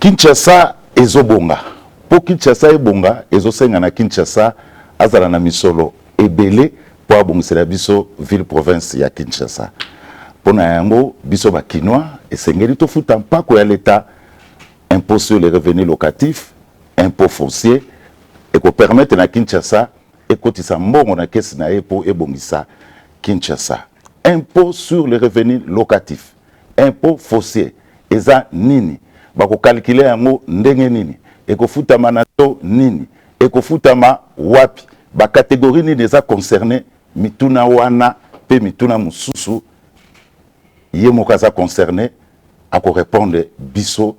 Kinshasa ezobonga. Pour Kinshasa ebonga, ezosenga na Kinshasa azala na misolo ebele pour abongisela biso ville province ya Kinshasa. Pona yango biso ba Kinois esengeli to futa mpako ya l'État, impôt sur les revenus locatifs, impôt foncier et ko permettre na Kinshasa ekotisa mbongo na kesi na epo ebongisa Kinshasa. Impôt sur les revenus locatifs, impôt foncier eza nini? Bako calculer yango ndenge nini? Eko futama na to nini? Eko futama wapi? Ba catégorie ni déjà concerné mituna wana pe mituna mususu ye mokaza concerné ako répondre biso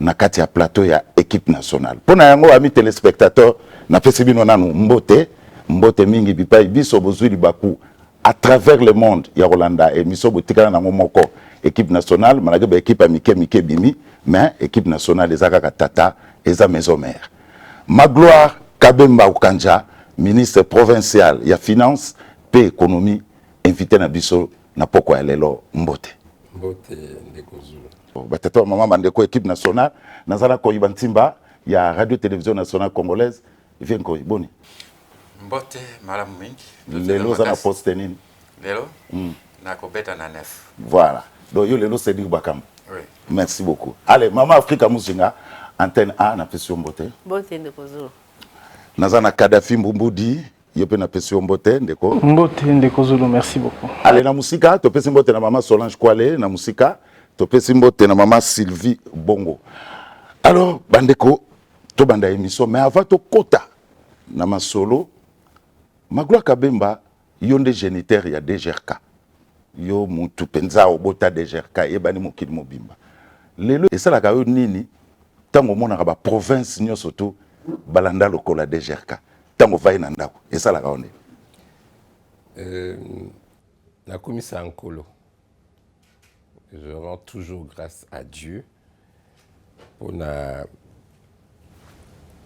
na kati ya plateau ya équipe nationale. Pona yango ami téléspectateurs na pesi bino nanu mbote mingi bipai biso bozwi libaku à travers le monde ya Rolanda et miso botikana na moko équipe nationale malgré ba équipe amike bimi mais équipe nationale ezaka tata eza maison mère. Magloire Kabemba Okanja, ministre provincial ya finance pe économie, invité na biso na poko ya lelo mbote ndeko Zulu. Batata maman bandeko équipe nationale nazala ko ibantimba ya radio télévision nationale congolaise vient ko boni mbote malamu mingi lelo za na poste nini lelo na ko beta na nef. Voilà, donc yo lelo c'est dit bakam. Oui, merci beaucoup. Allez maman Africa Musinga antenne A na pesi mbote ndeko Zulu. Nazana Kadafi Mbumbudi yope na pesi mbote ndeko Zulu, merci beaucoup. Allez na musika to pesi mbote na maman Solange Kwale na musika to pesi mbote na maman Sylvie Bongo. Alors bandeko to banda émission mais avant to kota na masolo Magloire Kabemba yonde géniteur ya DGRK yo mutu penza obota DGRK ebani mokili mobimba lelo esalaka yo nini tango monaka ba province nyonso to balanda lokola DGRK tango vai na ndako esalaka onde na komisa nkolo. Je rends toujours grâce à Dieu pour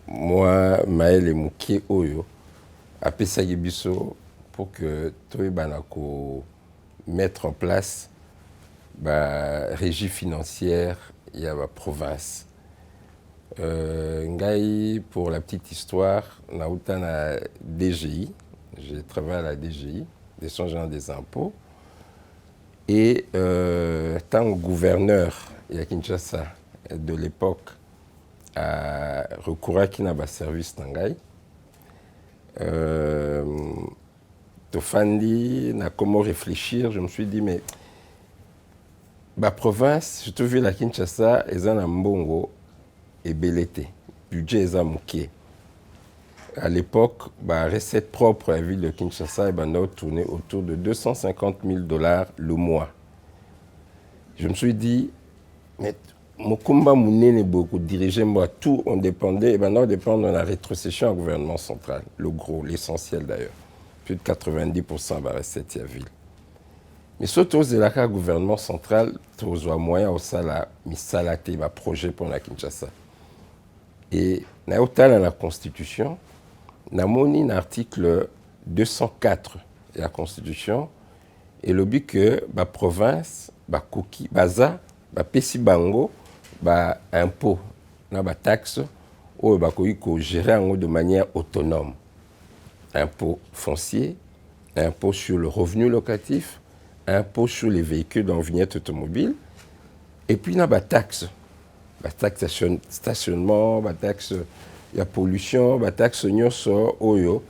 moi Maël Mouké Oyo apesaki biso pour que toyebana ko mettre en place la régie financière ya ba province. Ngai, pour la petite histoire, na uta na DGI, j'ai travaillé à la DGI, Direction générale des impôts, et tant gouverneur ya Kinshasa de l'époque a recouru à Kinaba service Nangai. Tofandi n'a comment réfléchir, je me suis dit mais ma province, je te vu la Kinshasa et en Mbongo et Belete, budget est amouqué. À l'époque, la recette propre à la ville de Kinshasa tournait autour de 250 000 $ le mois. Je me suis dit, mais mon combat mounene beaucoup dirigé moi tout on dépendait et maintenant dépend de la rétrocession au gouvernement central, le gros, l'essentiel d'ailleurs, plus de 90% de la recette de la ville. Mais surtout c'est là gouvernement central tous les moyens au sala misalaté va projet pour la Kinshasa. Et na dans la constitution, na moni l'article 204 de la constitution et le but que la province ba koki baza ba pesi bango ba impôt na ba taxe ou ba ko gérer de manière autonome. Impôt foncier, impôt sur le revenu locatif, impôt sur les véhicules dans vignette automobile et puis na ba taxe stationnement, ba taxe la pollution, ba taxe nyonso oyo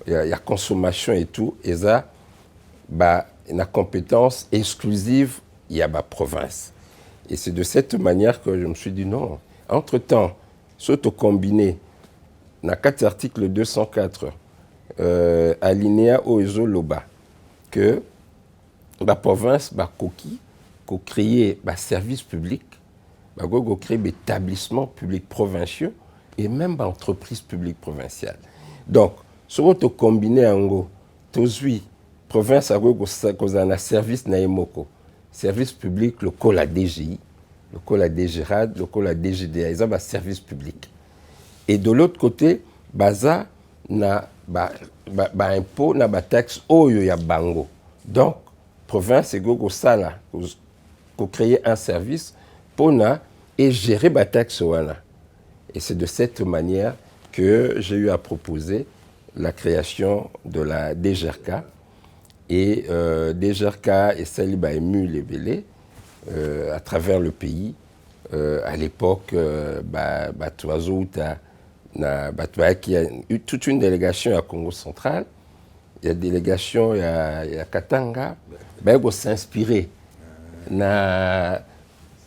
ya consommation et tout et ça ba na compétence exclusive il y a ma province. Et c'est de cette manière que je me suis dit non. Entre-temps, surtout combiné, dans 4 articles 204, alinéa Oezo Loba, que la province va créer un service public, va créer des établissements publics provinciaux et même des entreprises publiques provinciales. Donc, surtout combiné en gros, tous les provinces ont un service naïmoko. Service public, le col à DGI, le col à DGRAD, le col à DGDA, ils ont un service public. Et de l'autre côté, baza na impôt na taxe oyo ya bango. Donc, province et gogo sala, pour créer un service pour na et gérer ma taxe wana. Et c'est de cette manière que j'ai eu à proposer la création de la DGRK. Et DGRK et Saliba ému les Bélés à travers le pays. À l'époque, il y a eu toute une délégation à Congo central. Il y a une délégation à Katanga. Il faut s'inspirer. Na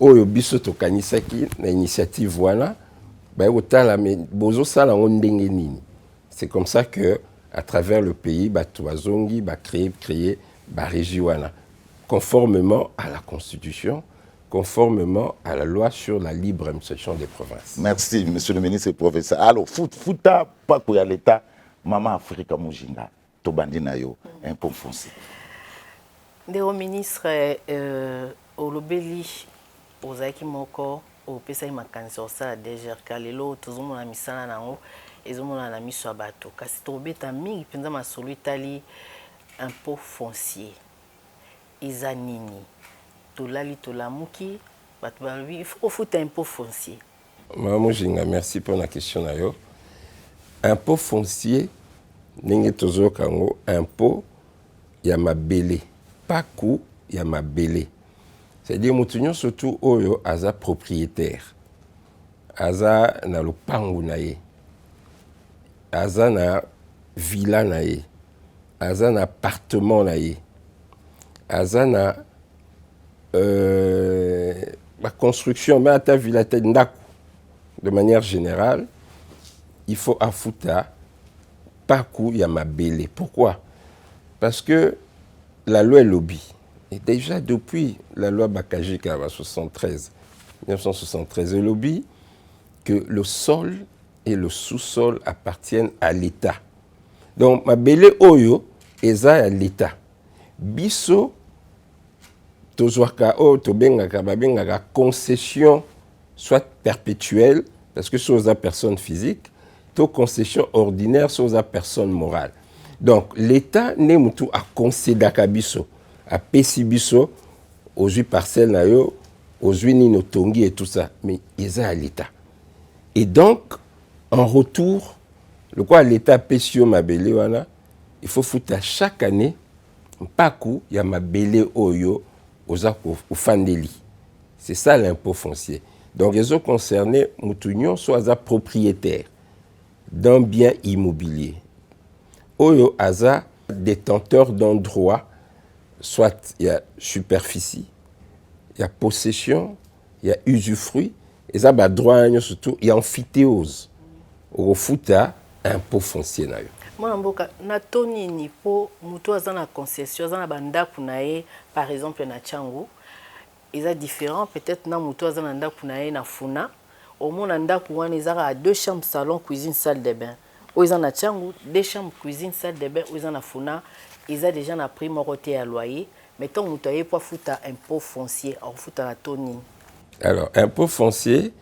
oyo biso to kanisaki na initiative voilà. C'est comme ça que à travers le pays, Batouazongi va créer Régiwana, conformément à la Constitution, conformément à la loi sur la libre administration des provinces. Merci, monsieur le ministre et professeur. Alors, Fouta, pas pour l'État, Maman Afrika Mujinga, Tobandina yo, un peu foncé. Ndeko ministre, Olobeli, Ozaki Moko, au PSA makanisi osala DGRK lelo tozomona misala nango ezomona na miso ya bato kasi tobeta mingi mpenza masolo etali impôt foncier eza nini tolali tolamuki bato balobi il faut futa impôt foncier. Maman Jinga, merci pour la question na yo. Impôt foncier ndenge tozoyoka yango impôt ya mabele pas coût ya mabele. C'est-à-dire que surtout oyo aza propriétaire, aza na lopangu na ye, aza na villa na ye, aza na appartement na ye, aza na la construction, mais ata villa te ndaku. De manière générale, il faut afuta paku ya mabele. Pourquoi? Parce que la loi est lobby. Et déjà depuis la loi Bakajika 1973, le lobby que le sol et le sous-sol appartiennent à l'État. Donc, mabele oyo eza à l'État. Biso tozwaka o tobengaka babengaka concession soit perpétuelle parce que sur la personne physique, to concession ordinaire sur la personne morale. Donc, l'État n'est mutu à concédaka biso. À Pessibiso, aux 8 parcelles, aux 8 Ninotongi et tout ça. Mais ils sont à l'État. Et donc, en retour, le quoi l'État Pessio Mabele, il faut foutre à chaque année, pas coup, il y a Mabele Oyo, aux Fandeli. C'est ça l'impôt foncier. Donc, ils ont concerné, Moutunion, soit propriétaire d'un bien immobilier. Oyo, Aza, détenteur d'un droit. Soit il y a superficie, il y a possession, il y a usufruit, et ça, droit, surtout, il y a amphithéose. Au futa, impôt foncier. Moi, na toni ni po muto azana concession, azana bandaku nae, par exemple na Tchangu, ils sont différents. Peut-être na muto azana ndaku nae na Funa, au moins ndaku wana ezaka à 2 chambres, salon, cuisine, salle de bain. Ils ont na Tchangu, 2 chambres, cuisine, salle de bain, ils ont na Funa. Ils ont déjà un prix moroté à loyer, mais tant que tu as foutu impôt foncier, on fout à la tonine. Alors, impôt foncier,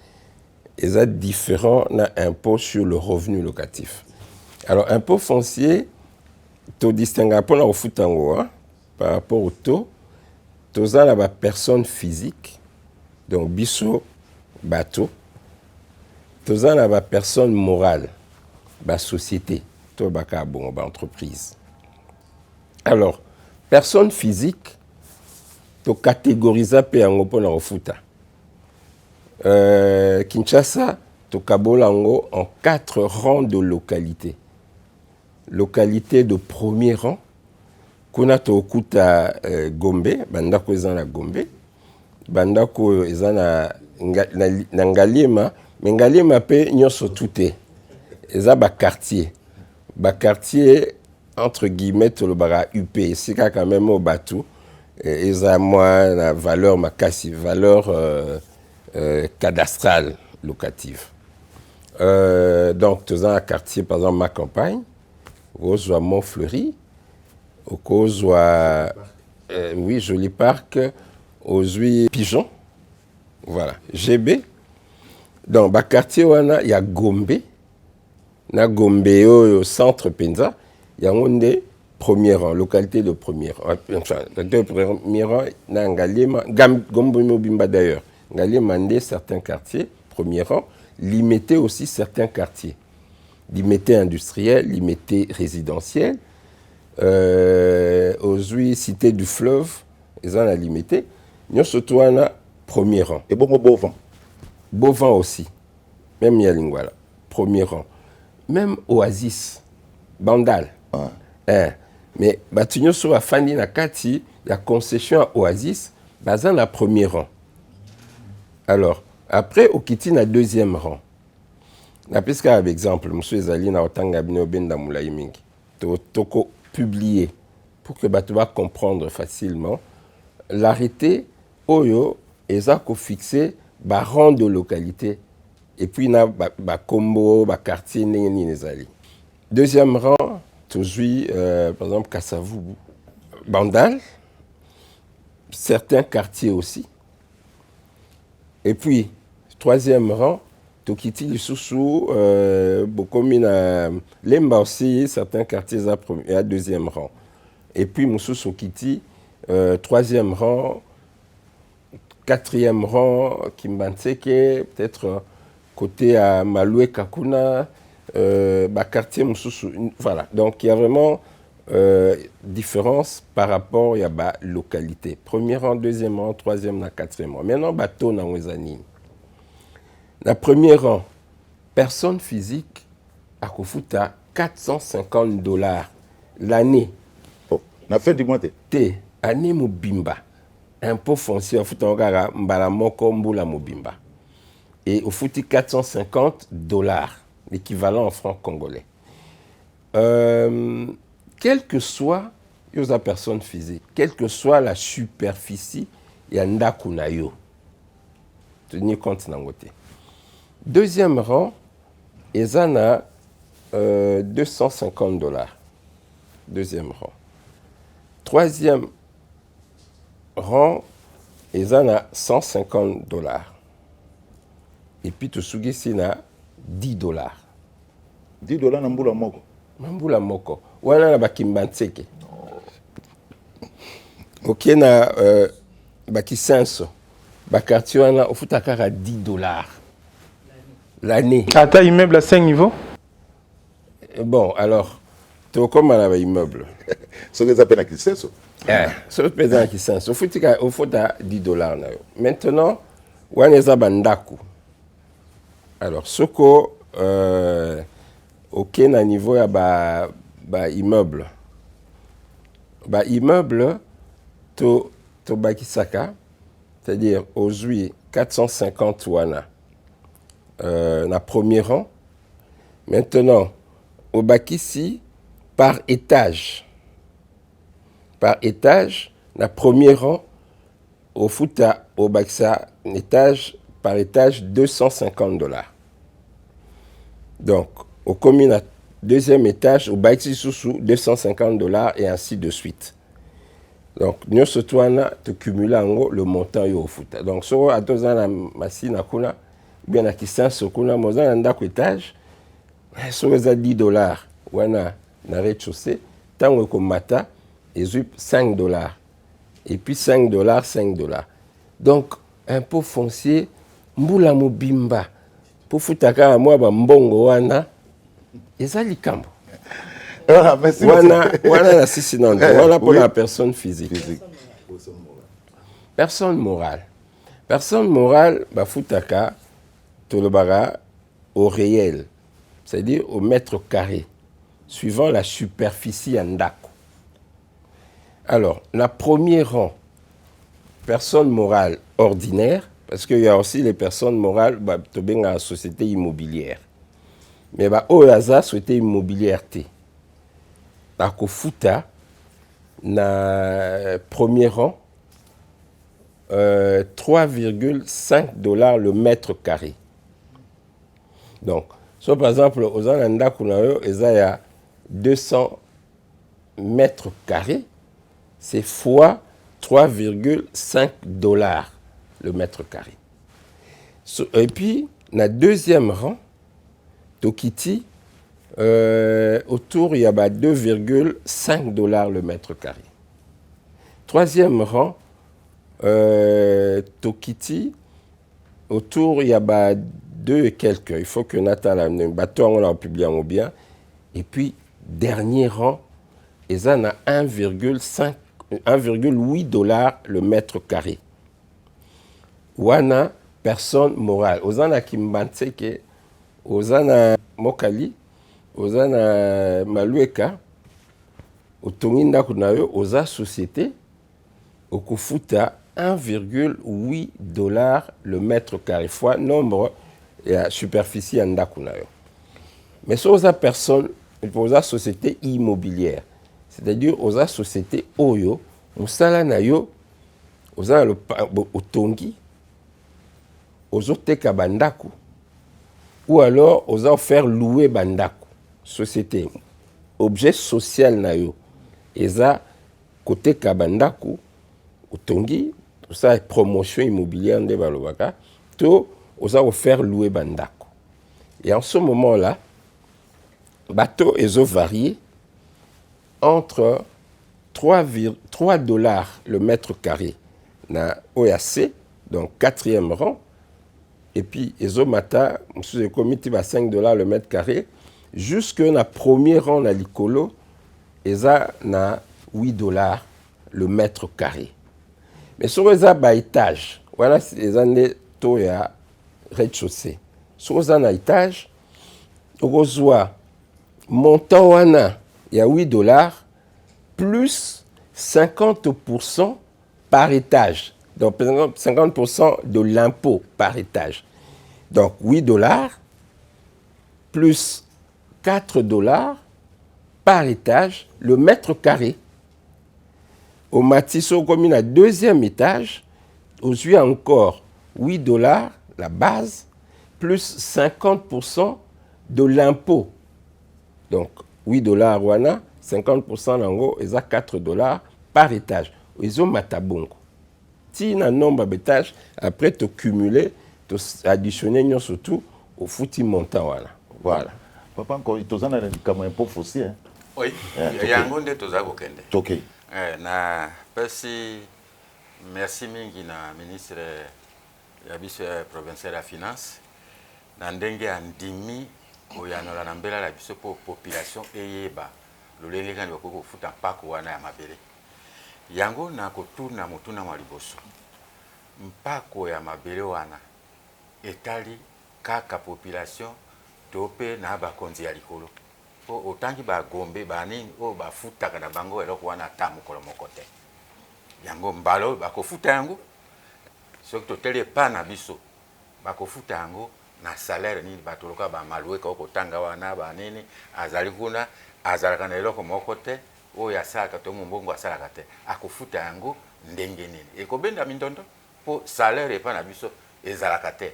ils ont différents impôts sur le revenu locatif. Alors, impôt foncier, tu distingues pas au foot par rapport au taux, tu as la personne physique, donc biso, bateau, tu as la personne morale, la société, tu as bon, entreprise. Alors, personne physique, tu catégorises en futa. Kinshasa, tu kabolango en 4 rangs de localités. Localité de premier rang, kuna to okuta Gombe, bandako ezana Gombe, bandako ezana Ngalima, mais Ngalima pe nyoso touté. Eza ba quartier. Ba quartier entre guillemets le bara UP, c'est quand même au bateau, ils ont moins la valeur makasi, valeur cadastrale locative. Donc, tu as un quartier, par exemple, ma campagne, au Montfleury, au oui, Joli Parc, aux Pigeons, voilà, GB. Dans le quartier, il y a Gombe, au centre Penza. Il y a un premier rang, localité de premier rang. Enfin, localité de premier rang, Nangalima, Gombo Bimba d'ailleurs. ngali mandé certains quartiers, premier rang, limiter aussi certains quartiers. Limiter industriel, limiter résidentiel, aujourd'hui cité du fleuve, ils en ont limité. Nous surtout on a premier rang. Et bon, bon vent. Beauvant aussi, même Yalingwala, premier rang. Même Oasis, Bandal. Mais Batunyo sur Afandi Nakati, la concession à Oasis, Bazan a premier rang. Alors, après, Okiti na deuxième rang. Na puisque par exemple, monsieur Zali na otanga bino benda moulayi mingi. Toko publié pour que Batouba comprendre facilement l'arrêté Oyo ezako fixé ba rang de localité et puis na ba combo ba quartier nini nezali. Deuxième rang, toujours par exemple Kasavubu, Bandal, certains quartiers aussi. Et puis troisième rang, Tokiti Lisusu, Bokomina, Lemba aussi, certains quartiers à deuxième rang. Et puis Moussou Sokiti, troisième rang, quatrième rang, Kimbanseke, peut-être côté à Maloué Kakuna, quartier Moussou. Voilà. Donc il y a vraiment différence par rapport à la localité. Premier rang, deuxième rang, troisième, quatrième rang. Maintenant, bateau na Wezani. La première rang, personne physique à Kofuta, $450 l'année. Oh, na fin du mois. T, année Mobimba. Impôt foncier, au Futa Ngara, Mbala Moko Mbula Mobimba. Et au Futi, $450, l'équivalent en francs congolais. Quelle que soit la personne physique, quelle que soit la superficie, il y a Ndakunayo. Tenez compte Nangote. Deuxième rang, ils en ont $250. Deuxième rang. Troisième rang, ils en ont $150. Et puis, Tsugi, il a $10. $10 na mbula moko. Mbula moko. Wana na bakimbanseke. Ok, na bakisenso. Bakarti wana, au futakara $10. L'année. Ata immeuble à 5 niveaux. Bon, alors, tu as comme un immeuble. Ce que ça appelle qui c'est ça. Ce que tu as qui c'est au faut $10. Maintenant, on est à Bandaku. Alors, ce que aucun niveau à immeuble. Immeuble, to bakisaka, c'est-à-dire aujourd'hui 450 wana. Na premier rang. Maintenant, au Bakissi, par étage. Par étage, na premier rang, au Futa, au Bakissa, étage, par étage, $250. Donc, au commune, deuxième étage, au Bakissi sous $250 et ainsi de suite. Donc, nous surtout, tu cumules le montant au Futa. Donc, sur à 2 ans, la machine à Kuna, bien à qui s'en sokuna moza nanda ku étage so za $10 wana na rez-de-chaussée tango ko mata ezup $5 et puis $5 donc impôt foncier mbula mobimba pour futaka moi ba mbongo wana ezali kambo Voilà, merci. wana la sisi non voilà pour la personne physique. Personne morale ba futaka Tolobara au réel, c'est-à-dire au mètre carré, suivant la superficie Ndako. Alors, la première rang, personne morale ordinaire, parce qu'il y a aussi les personnes morales, dans la société immobilière. Mais au hasard, société immobilière, Kofuta, na premier rang, $3,5 le mètre carré. Donc, soit par exemple, aux Ananda Kunayo, il y a 200 mètres carrés, c'est fois $3,5 le mètre carré. Et puis, dans le deuxième rang, Tokiti, autour, il y a $2,5 le mètre carré. Troisième rang, Tokiti, autour, il y a bah, 2 et quelques. Il faut que Nathan le bateau, on l'a publié en bien. Et puis, dernier rang, ils en a 1,8 dollars le mètre carré. Wana, personne morale. Ozana Kimbanseke, Ozana Mokali, Ozana Malueka, Otonginda Kunayo, Oza Société, Okufuta 1,8 dollars le mètre carré, fois nombre et la superficie en Dakunayo. Mais sur la personne, aux sociétés immobilières, c'est-à-dire aux sociétés Oyo, aux Salanayo, aux Otongi, aux Oteka Bandaku, ou alors aux faire louer Bandaku, société, objet social Nayo, et ça, côté Kabandaku, Otongi, tout ça est promotion immobilière de Balobaka, tout aux offert louer Bandaku. Et en ce moment-là, bateau est varié entre 3 dollars le mètre carré na OAC, donc 4e rang, et puis Ezomata, sous le comité, 5 dollars le mètre carré, jusque na premier rang na Likolo, Eza na 8 dollars le mètre carré. Mais sur les étage, voilà les années taux et rez-de-chaussée. Sur les étage, on reçoit montant wana, il y a 8 dollars, plus 50% par étage. Donc 50% de l'impôt par étage. Donc 8 dollars, plus 4 dollars par étage, le mètre carré. Au Matisseau, comme il a 2e étage, aux yeux encore 8 dollars, la base, plus 50% de l'impôt. Donc, 8 dollars, wana, 50% d'ango, et ça 4 dollars par étage. Ils ont matabongo. Si un nombre d'étages, après, tu cumuler, tu additionner surtout au foutu montant. Voilà. Papa, quand il y a un peu fossé. Oui, il y a un peu de choses à voir. Ok. Na merci mingi na ministre ya biso provincial ya finance na ndenge andimi oyanola na mbela la biso po population eyeba lolenge kandi bakoko futa mpako wana ya mabele yango na kotuna motuna mwa liboso mpako ya mabele wana etali kaka population tope na bakonzi ya likolo po otangi ba gombe bani o bafuta kana bango eloko wana tamu kolo mokote yango mbalo bakofuta yango soki toteli pa na biso bakofuta yango na salaire nini batoloka ba malueka okotanga wana banini azali kuna azalaka na eloko moko te oyo asalaka to mombongo asalaka te akofuta yango ndenge nini ekobenda mindondo po salaire epa na biso ezalaka te.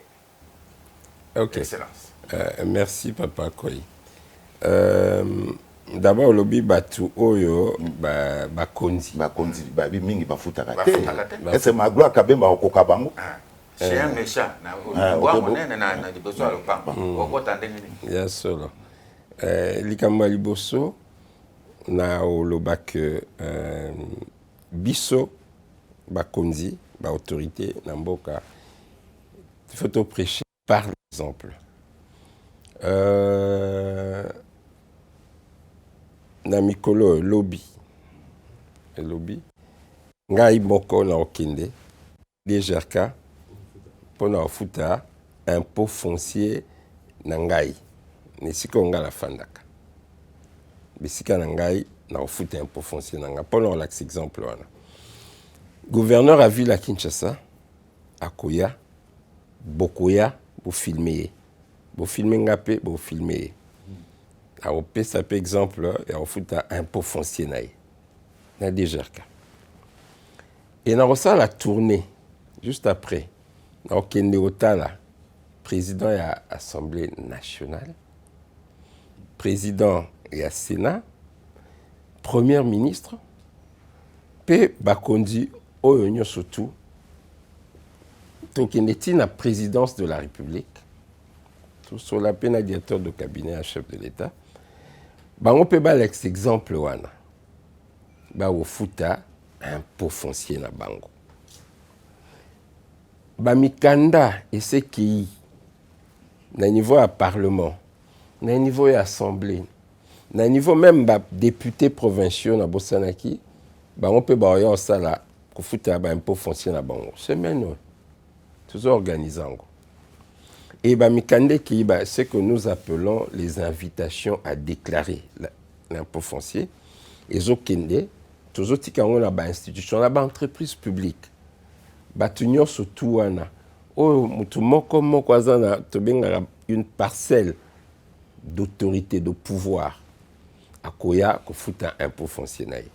Ok. Excellence. Merci Papa Koyi. D'abord lobi batu oyo bakonzi babi mingi bafutaka te. Est-ce magloire kabemba okoka bango? C'est un méchant na wa monene na liboso ya lopango okota ndenge nini? Ya solo. Likambo ya liboso na oloba que biso bakonzi ba autorité na mboka il faut te prêcher par l'exemple. Na mikolo lobby ngai moko na okende DGRK pona ofuta impôt foncier na ngai nesika nga la fandaka bisika na ngai na ofuta impôt foncier na nga pona olax exemple wana gouverneur a vu la Kinshasa akoya bokoya bo filmer ngapé bo filmer a opesa par exemple et on fout un impôt foncier na DGRK et na ça la tournée juste après na okende otala président ya Assemblée nationale président ya Sénat premier ministre pe bakondi oyo surtout tokende tina présidence de la République sur la peine directeur de cabinet à chef de l'État. On peut ba l'exemple wana. Ba ofuta impôt foncier na bango. bamikanda esekei na niveau ya parlement, na niveau ya assemblée, na niveau même ba députés provinciaux na bosanaki, bango pe ba oyo sala kofuta ba impôt foncier na bango. Semaine toujours organisant. Et bamikande ki ba ce que nous appelons les invitations à déclarer l'impôt foncier, ezokende toujours tikango na ba institution na ba entreprise publique. Batu nyonso tu wana oyo mutu moko aza na tobengaka une parcelle d'autorité, de pouvoir akoya kofuta impôt foncier na ye.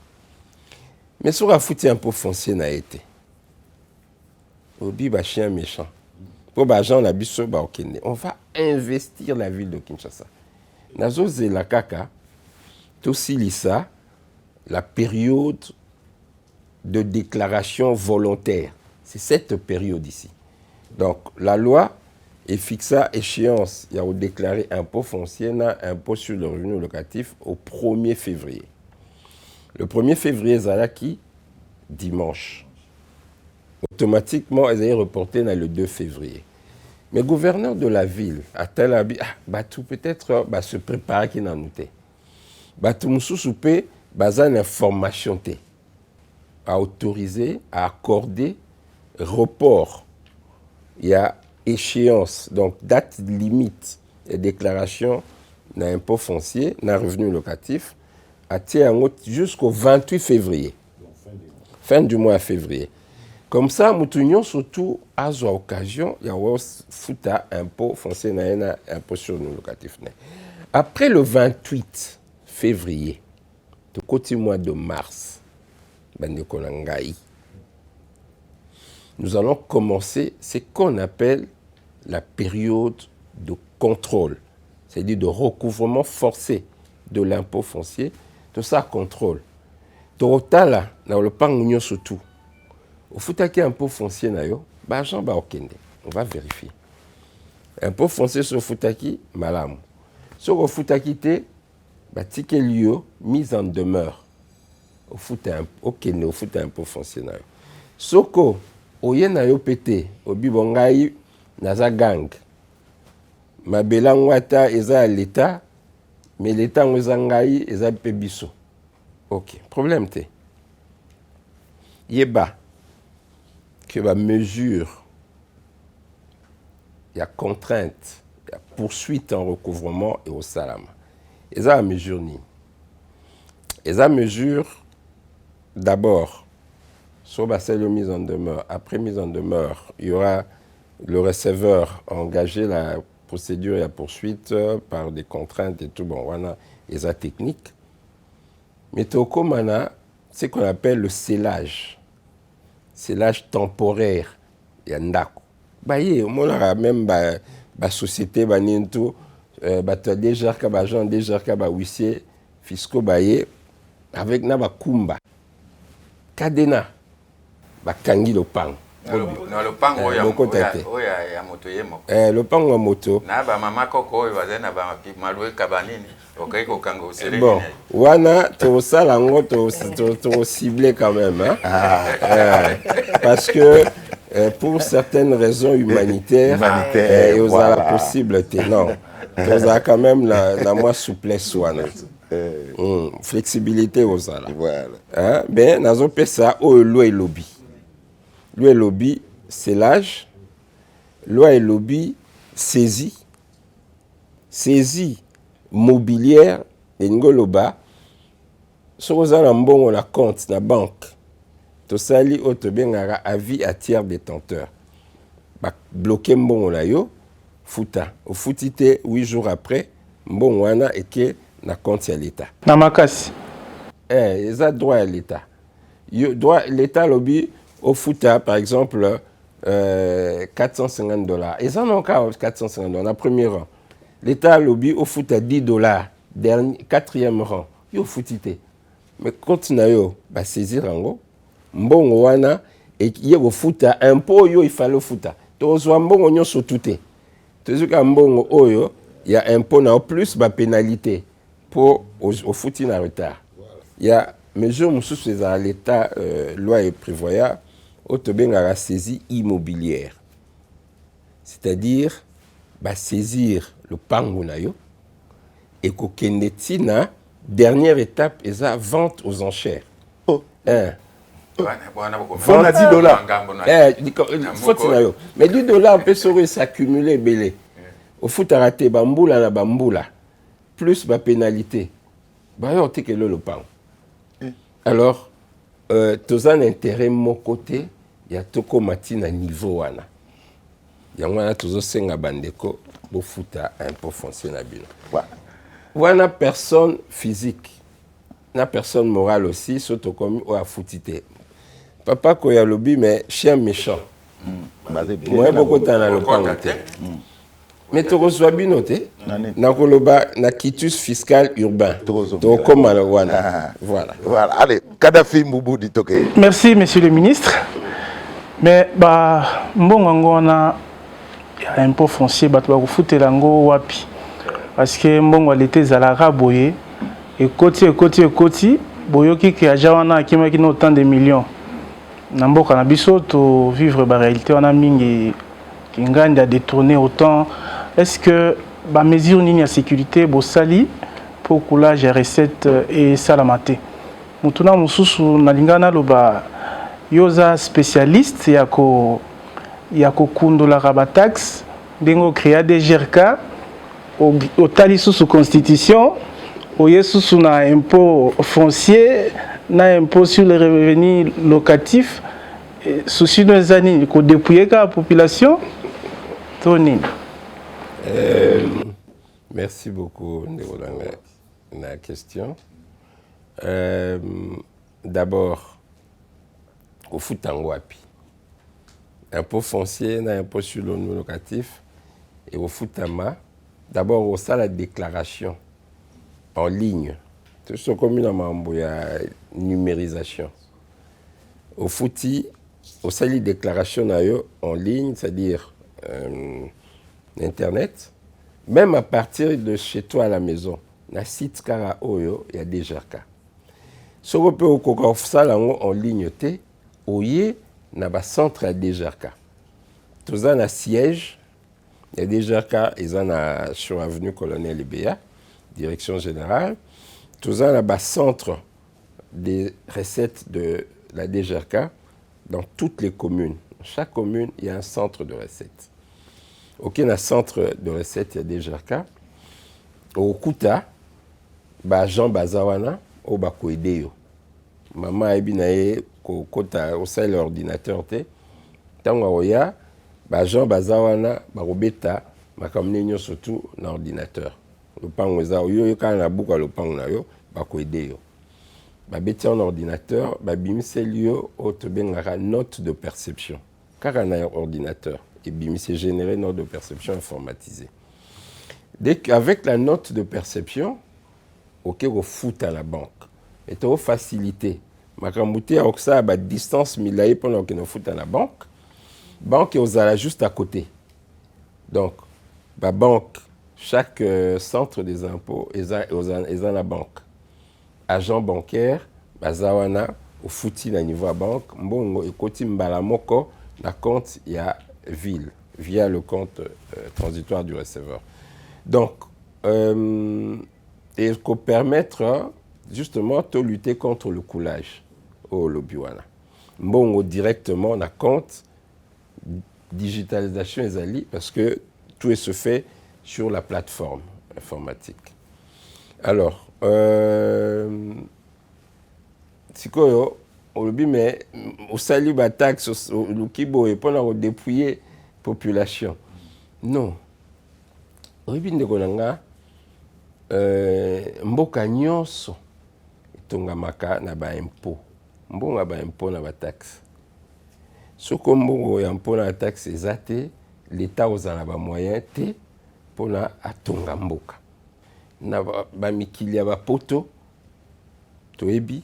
Mais soki afuti impôt foncier na ye te obi ba chien méchant po baagent na biso baokende, on va investir la ville de Kinshasa. Nazozela kaka tosilisa la période de déclaration volontaire. C'est cette période ici. Donc, la loi est fixée à échéance. Il y a déclaré impôt foncier, impôt sur le revenu locatif au 1er février. Le 1er février, Zalaki, dimanche. Automatiquement, ils ont reporté le 2 février. Mais le gouverneur de la ville a tel habit, tout peut-être se préparer qu'il n'en était. Tout moussousoupé, une information à autoriser, à accorder report. Il y a échéance, donc date limite et déclaration d'impôt foncier, d'un revenu locatif, jusqu'au 28 février. Fin du mois de février. Comme ça, nous surtout à l'occasion, il y a fouta impôt foncier, impôt sur le locatif. Après le 28 février, de côté mois de mars, nous allons commencer ce qu'on appelle la période de contrôle, c'est-à-dire de recouvrement forcé de l'impôt foncier, tout ça contrôle. Total, dans le pan surtout, au foutaki impôt foncier, on va vérifier. Impôt foncier sur foutaki, malam. Sur le foutaki, ticket lieu, mise en demeure. Au fout impôt foncier. Soko, oye na yo pété, obi bongai naza gang. Mabela ngwata eza l'état, mais l'état ngoza ngai eza pebiso. OK, problème te. Yeba que la mesure, il y a contrainte, il y a poursuite en recouvrement et au salam. Et ça, la mesure ni. Et ça, mesure, d'abord, sur la mise en demeure. Après mise en demeure, il y aura le receveur engagé la procédure et la poursuite par des contraintes et tout. Bon, voilà, et ça technique. Mais toko mana, c'est ce qu'on appelle le scellage. Scellage temporaire. Il y a ndako. Bah, on a même la société, déjà huissier fiscaux, avec na kumba. Kadena, kangi le pan. Le pan oya moto yemo. Le pan wa moto. Na ba mama koko oyo bazena ba malwe kabanini. Okay ko kango sele. Bon, wana to sala ngo to ciblé quand même hein. Parce que pour certaines raisons humanitaires et aux voilà. La possibilité non. Vous avez quand même la moins souplesse wana. Flexibilité aux ala. Voilà. Hein? Ben nazo pesa o loi et lobby. Loi et lobby, c'est l'âge. Loi et lobby, saisie. Saisie mobilière et ngoloba. So vous avez un bon la compte na banque. To sali o to bengara avis à tiers détenteur. Ba bloquer mbongo na yo futa. Au futite 8 jours après, mbongo wana et que na compte ya l'État. Na makasi. Ils ont droit à l'État. L'État lobby au futa, par exemple, $450. Ils en ont encore $450 dans le premier rang. L'État lobby au futa $10, quatrième rang. Yo futite. Mais continue à saisir en mbongo wana et y au futa impôt yo il fallait futa. Tozo mbongo nyonso tuté. Tozo ka mbongo oyo il y a impôt na plus ba pénalité pour au fouti en retard. Il y a mesure à l'État loi et prévoyant au la saisie immobilière. c'est-à-dire saisir le pango na yo et kokende tina dernière étape est la vente aux enchères. Oh. On a $10. Faut na yo. Mais $10 peut s'accumuler belé. Au foot raté bambula na bambula plus ba pénalité. Ba yo te que le pango. Alors tous un intérêt mon côté, il y a toko matina niveau wana. Yango wana tozo senga bandeko bo futa impôt foncier na bino. Wana personne physique, na personne morale aussi, surtout comme ou a futite. Papa ko ya lobi mais chien méchant. Moi beaucoup tana le pangote. Mais toko so bino te. Na koloba na quitus fiscal urbain. To comme wana. Voilà. Voilà. Allez, Kadhafi Mboubu dit OK. Merci, monsieur le ministre. Mais, mbongo na impôt foncier, bato ba foutre lango wapi. Parce que mbongo l'été zalaka boye et koti boyoki ki aja wana akima ki no autant de millions. Na mboka na biso to vivre ba réalité wana mingi kingandi a détourner autant. Est-ce que ba mesure nini ya sécurité bo sali pour coulage et recette et salamate. Mutuna mususu na lingana loba yoza spécialiste yako kundola ba taxe dengo créa des GRK au tali sous constitution au yesusu na impôt foncier na impôt sur les revenus locatifs souci nos années ko dépouiller la population Tony. Merci beaucoup Ndéolanga la question. D'abord au futango api impôt foncier na impôt sur le locatif et au futama d'abord au ça la déclaration en ligne tout ce commune mambo ya numérisation au fouti au sali déclaration na yo en ligne c'est-à-dire internet même à partir de chez toi à la maison na site kara oyo ya déjà ka ce qu'on peut au ça en ligne te oye na ba centre à DGRK. Tout ça na siège il y a DGRK ils en a sur avenue Colonel Ebea direction générale. Tout ça na ba centre des recettes de la DGRK dans toutes les communes. Chaque commune il y a un centre de recettes. OK na centre de recettes il y a DGRK. Au Kuta ba Jean Bazawana au ba koedeyo. Maman ebinaye ko kota au sein l'ordinateur te tango oya ba Jean Bazawana ba robeta makamne nyo surtout na ordinateur le pango za yo ka na buka le pango na yo ba koedeyo ba beti en ordinateur ba bimiseli yo o to bengaka note de perception kaka na ordinateur et bimisé générer note de perception informatisée dès qu'avec la note de perception OK au foot à la banque et to facilité makambuti a oksa ba distance milaye pendant que nous fout à la banque aux ala juste à côté donc ba banque chaque centre des impôts est à la banque agent bancaire bazawana au fouti na niveau à banque mbongo ekoti mbala moko na compte il y a ville via le compte transitoire du receveur donc et qu'on permettre justement de lutter contre le coulage au lobiwana. Mbongo directement na compte digitalisation ezali parce que tout se fait sur la plateforme informatique. Alors sikoyo olobi mais au sali ba taxe au kibo et pendant dépouiller population. Non. Olobi ndeko nanga mboka nyonso tongamaka na ba impôt mbonga ba impôt na ba taxe soko mbongo ya impôt na taxe ezate l'état ozala ba moyen te pona atonga mboka na ba mikili ya ba poto toyebi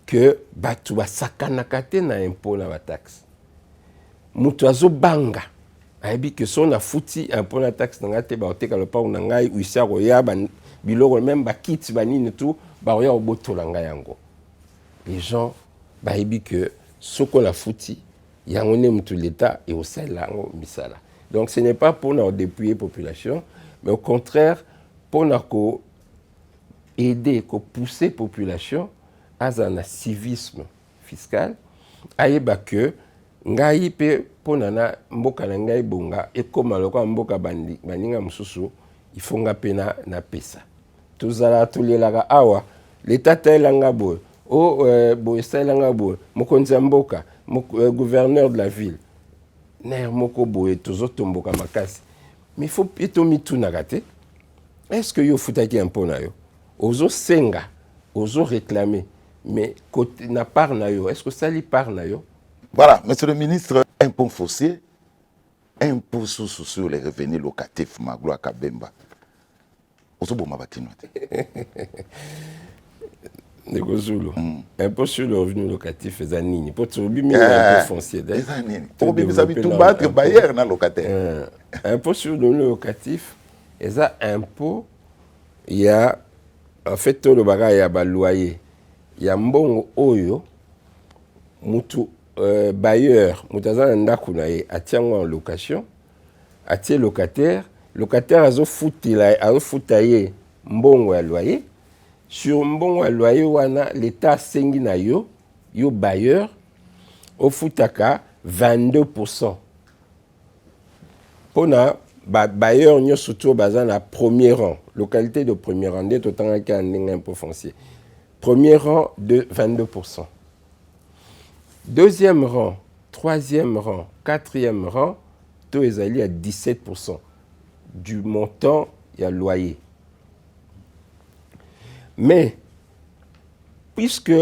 que batu basakanaka te na impôt na ba taxe mutu azobanga ayebi que son na futi impôt na taxe na ngate ba oteka le pa na ngai uisa roya biloko même ba kit banini tout ba oya obotola ngai yango les gens bayebi que soko la futi yango ne mutu l'état et osala ngo misala Donc ce n'est pas pour nous dépouiller la population, mais au contraire, pour nous aider, pour pousser la population à un civisme fiscal, à que ngai pe ponana mboka na ngai bonga ekoma loka mboka baninga mususu ifonga pena na pesa tozala tulelaka awa l'état telanga boy boy selanga boy mokonzi ya mboka gouverneur de la ville ner moko boy tozotomboka makasi mais faut pito mitunaka te est-ce que yo futaki impôt na yo ozo senga ozo réclamer mais côté na part na yo est-ce que ça li part na yo. Voilà, monsieur le ministre, impôt foncier, impôt sur les revenus locatifs, Magloa Kabemba. Osoboma bakinote. Negozulu. Impôt sur le revenu locatif, c'est nini. Pour te oublier impôt foncier. C'est nini. Pour oublier tout battre bailleur na locataire. Impôt sur le revenu locatif, c'est un impôt. Il y a en fait tout le bagage, il y a loyer. Il y a mbongo oyo mutu bailleur, mutazana ndakuna ye atiango en location, atie locataire azo futaye mbongo ya loyer, sur mbongo ya loyer wana l'état sengi na yo bailleur au futaka 22%. Pona bailleur nyo surtout bazana premier rang, localité de premier rang, de totanga ka ndinga impôt foncier. Premier rang de 22%. Deuxième rang, troisième rang, quatrième rang, tout est allé à 17% du montant il y a loyer. Mais, puisque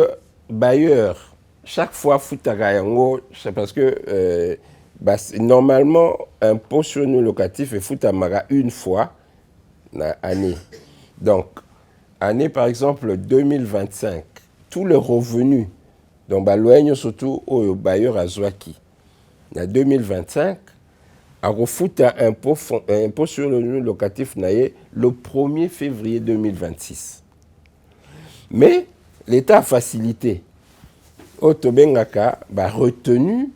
bailleur, chaque fois foutagayango, c'est parce que normalement, impôt sur nous locatif est foutamara une fois dans l'année. Donc, année par exemple 2025, tous les revenus donc, loyer surtout au bailleur à Zouaki. En 2025, à refouta impôt sur le locatif naïe le 1er février 2026. Mais l'État a facilité. Au Tobengaka, retenue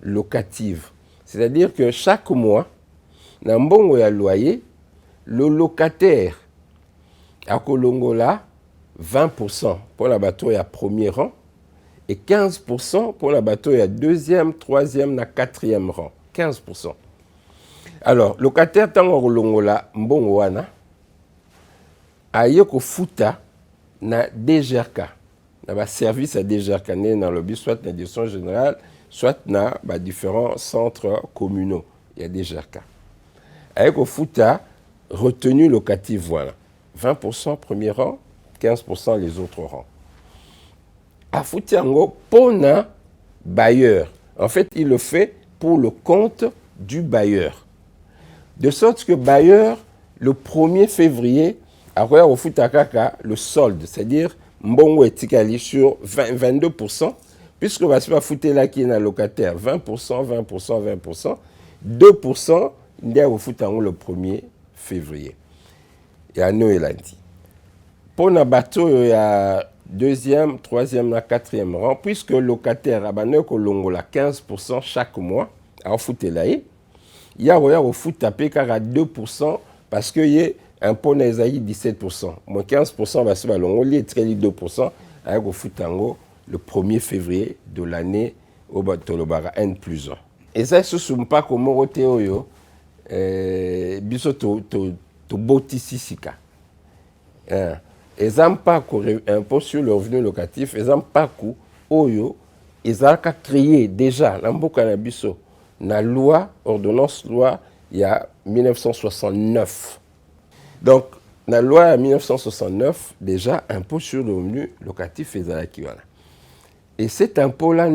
locative. C'est-à-dire que chaque mois, dans mbongo ya loyer, le locataire a Kolongola 20% pour la bateau à premier rang. Et 15% pour la bateau, il y a deuxième, troisième, quatrième rang. 15%. Alors, locataire tango longola mbongo wana ayoko futa na DGRK. Na ba service à DGRK dans le but soit na direction générale, soit na ba différents centres communaux. Il y a DGRK. Ayoko futa retenue locative voilà. 20% premier rang, 15% les autres rangs. A Foutiango, pona bailleur. En fait, il le fait pour le compte du bailleur. De sorte que bailleur, le 1er février, a au Foutakaka le solde, c'est-à-dire mbongo etikali sur 22%, puisque va se fouter là qui est un locataire, 20%, 20%, 20%, 2%, il y a au Foutango le 1er février. Et à nous, il a dit. Pour un bateau, il y a deuxième, troisième, quatrième rang, puisque le locataire a Longola 15% chaque mois, à foutre là, il y a au foot tapé car à 2% parce qu'il y a un pont 17%. Moins 15% va se Longola, 2% à au foot le 1er février de l'année au Batolobara N+1. Et ça, ce ne sont pas comme Morotéoyo, biso to botisisika. Ils n'ont pas impôt sur le revenu locatif, ils n'ont pas oyo, ils ont créé déjà la loi, ordonnance loi, il y a 1969. Donc, la loi 1969, déjà, impôt sur le revenu locatif, et cet impôt-là,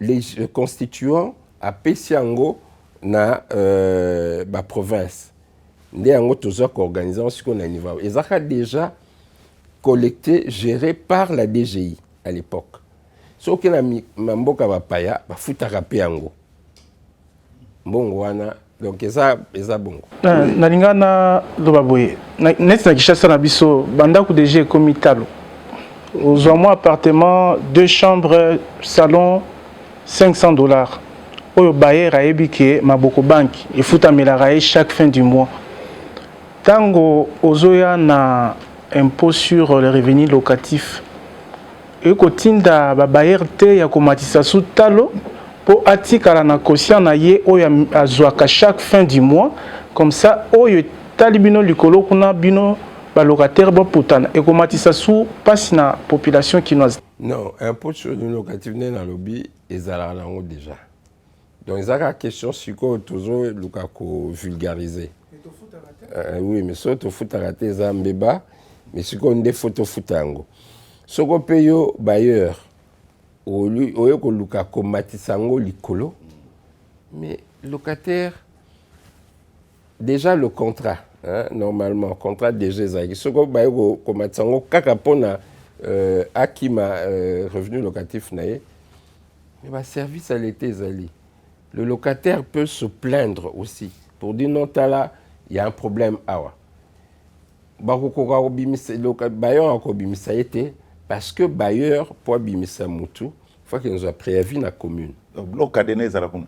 les constituants à Pessiango, na province. Ils ont déjà collecté, géré par la DGI à l'époque. Ce qui est mamboka bapaya, bafutaka peango. Bongo wana, donc ça bongo. Nalinga na lobaboye. Net na Kinshasa na biso banda ku DG komitalo. Aux appartement, 2 chambres, salon, $500. oyo bayer ayebi ke maboko banki efutamelaka ye chaque fin du mois. Tango ozoya na impôt sur le revenu locatif ekotinda ba bayer te ya komatisa su talo po atikala na conscient na ye oyo azwaka chaque fin du mois, comme ça oyo tali bino likolo kuna bino ba locataire ba putana ekomatisa su passe na population kinoise. Non, impôt sur le locatif n'est dans le lobby ezala nango déjà. Donc ezaka question siko toujours lukako vulgariser. Oui, mais surtout futaka te eza mbeba, mais siko nde photo futango. Soko peyo bailleur oyo ko lukako matisango likolo. Mais locataire déjà le contrat, hein, normalement contrat déjà ezaki. Soko bayo ko matisango kaka pona akima revenu locatif nae. Mais ba service à l'été ezali. Le locataire peut se plaindre aussi pour dire non tala il y a un problème awa. Bakokoka obimisa bailleur akobimisa été parce que bailleur pour bimisa mutu faut qu'il nous a préavis na commune. Bloc adena ezala kuna.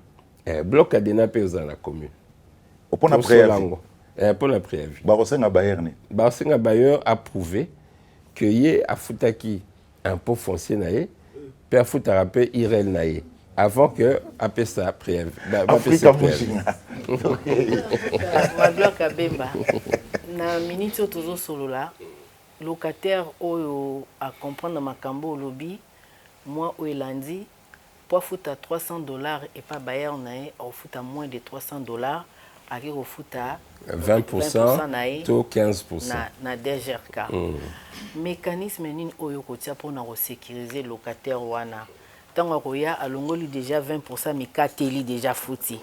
Bloc adena pe za na commune. Opona préavis. Pour la préavis. Bakosenga bailleur ni. Bakosenga bailleur approuvé que yé afutaki impôt foncier naé pe afutara pe irel naé. Avant que après ça préavis. Afrika mushinga. Ma bloc abemba. Na minute toujours solo là. Locataire oyo à comprendre makambo lobby moi au lundi pour foutre à $300 et pas bailleur naé au fout à moins de $300 à qui au fout à 20% to 15% na DGRK. Mécanisme nin oyo kotia pour na sécuriser locataire wana. Tant koya alongoli déjà 20% mais kateli déjà fouti.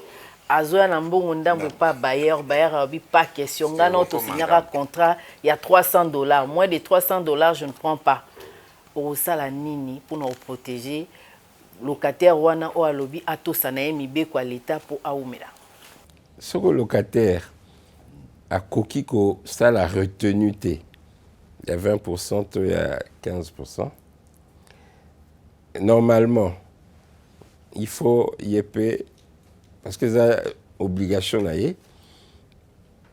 Azoya na mbongo ndambo pas bailleur abi pas question ngana auto signera contrat il y a $300 moins de $300 je ne prends pas. Au sala nini pour nous protéger locataire wana o alobi atosa na mibe kwa l'état pour aumela. Ce que locataire a coquille ko ça la retenue il y a 20% il y a 15%. Normalement il faut y payer parce que ça obligation là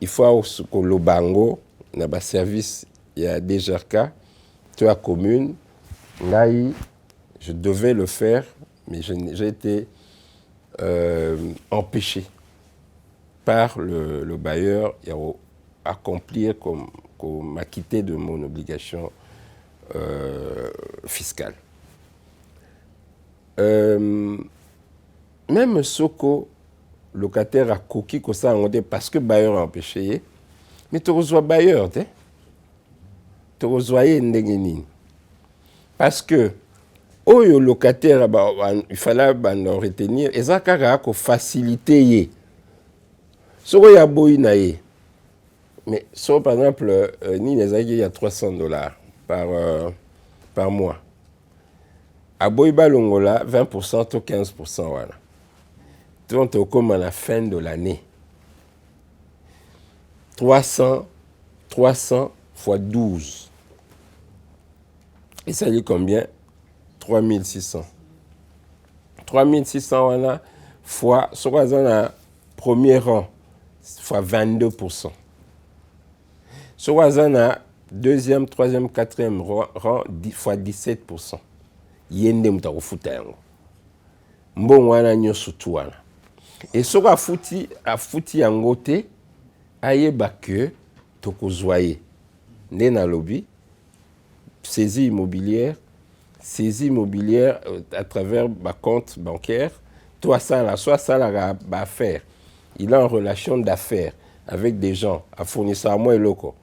il faut que le bango na ba service il y a déjà cas toi commune là je devais le faire mais j'ai été empêché par le bailleur à accomplir comme m'acquitter de mon obligation fiscale. Même Soko locataire a coquille que ça parce que bailleur a empêché mais tu reçois bailleur tu reçois ndengenini parce que oyo locataire il fallait retenir et ça kaka ko faciliter soko ya boyi na ye mais so par exemple ni il y a $300 par mois à boyi balongola 20% ou 15% voilà. Donc, comme à la fin de l'année, 300 fois 12. Et ça dit combien? 3600. 3600 voilà, fois, soit dans le premier rang, fois 22%. Soit dans le deuxième, troisième, quatrième rang, fois 17%. Yende mutakufuta yango. Mbongo wana nyoso tu wana. Et ce qui a fouti en côté, ayeba que tokozwaye. Nena lobby, saisie immobilière à travers ma compte bancaire, soit ça la affaire. Il est en relation d'affaires avec des gens, à fournisseur à moi et loco.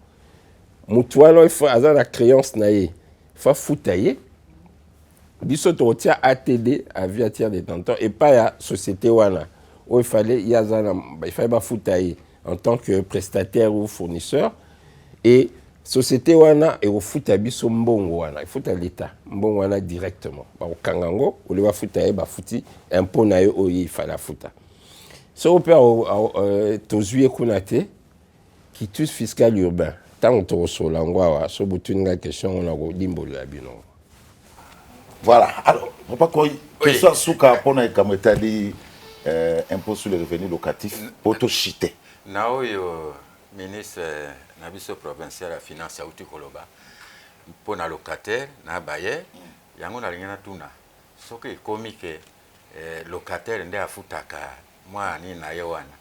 Moutoualo, il faut avoir la créance naïe. Il faut foutailler. Biso totia ATD à via tiers détenteur et pas à société wana. Où il fallait foutailler en tant que prestataire ou fournisseur et société wana et au foot biso mbongo wana il faut à l'état mbongo wana directement ba kangango ou le foutailler ba fouti impôt na yo il fallait fouta so opère to zuye kunate qui tous fiscal urbain tant to so langwa so butunga question on a go dimbo la bino. Voilà, alors, papa Koy, que ça souka pona kametali impôt sur les revenus locatifs pour tout chiter. Naoyo ministre nabiso provincial ya finance auti koloba pour na locataire na baye yango na lingana tuna soki ekomi ke locataire nde afutaka mwani na ye wana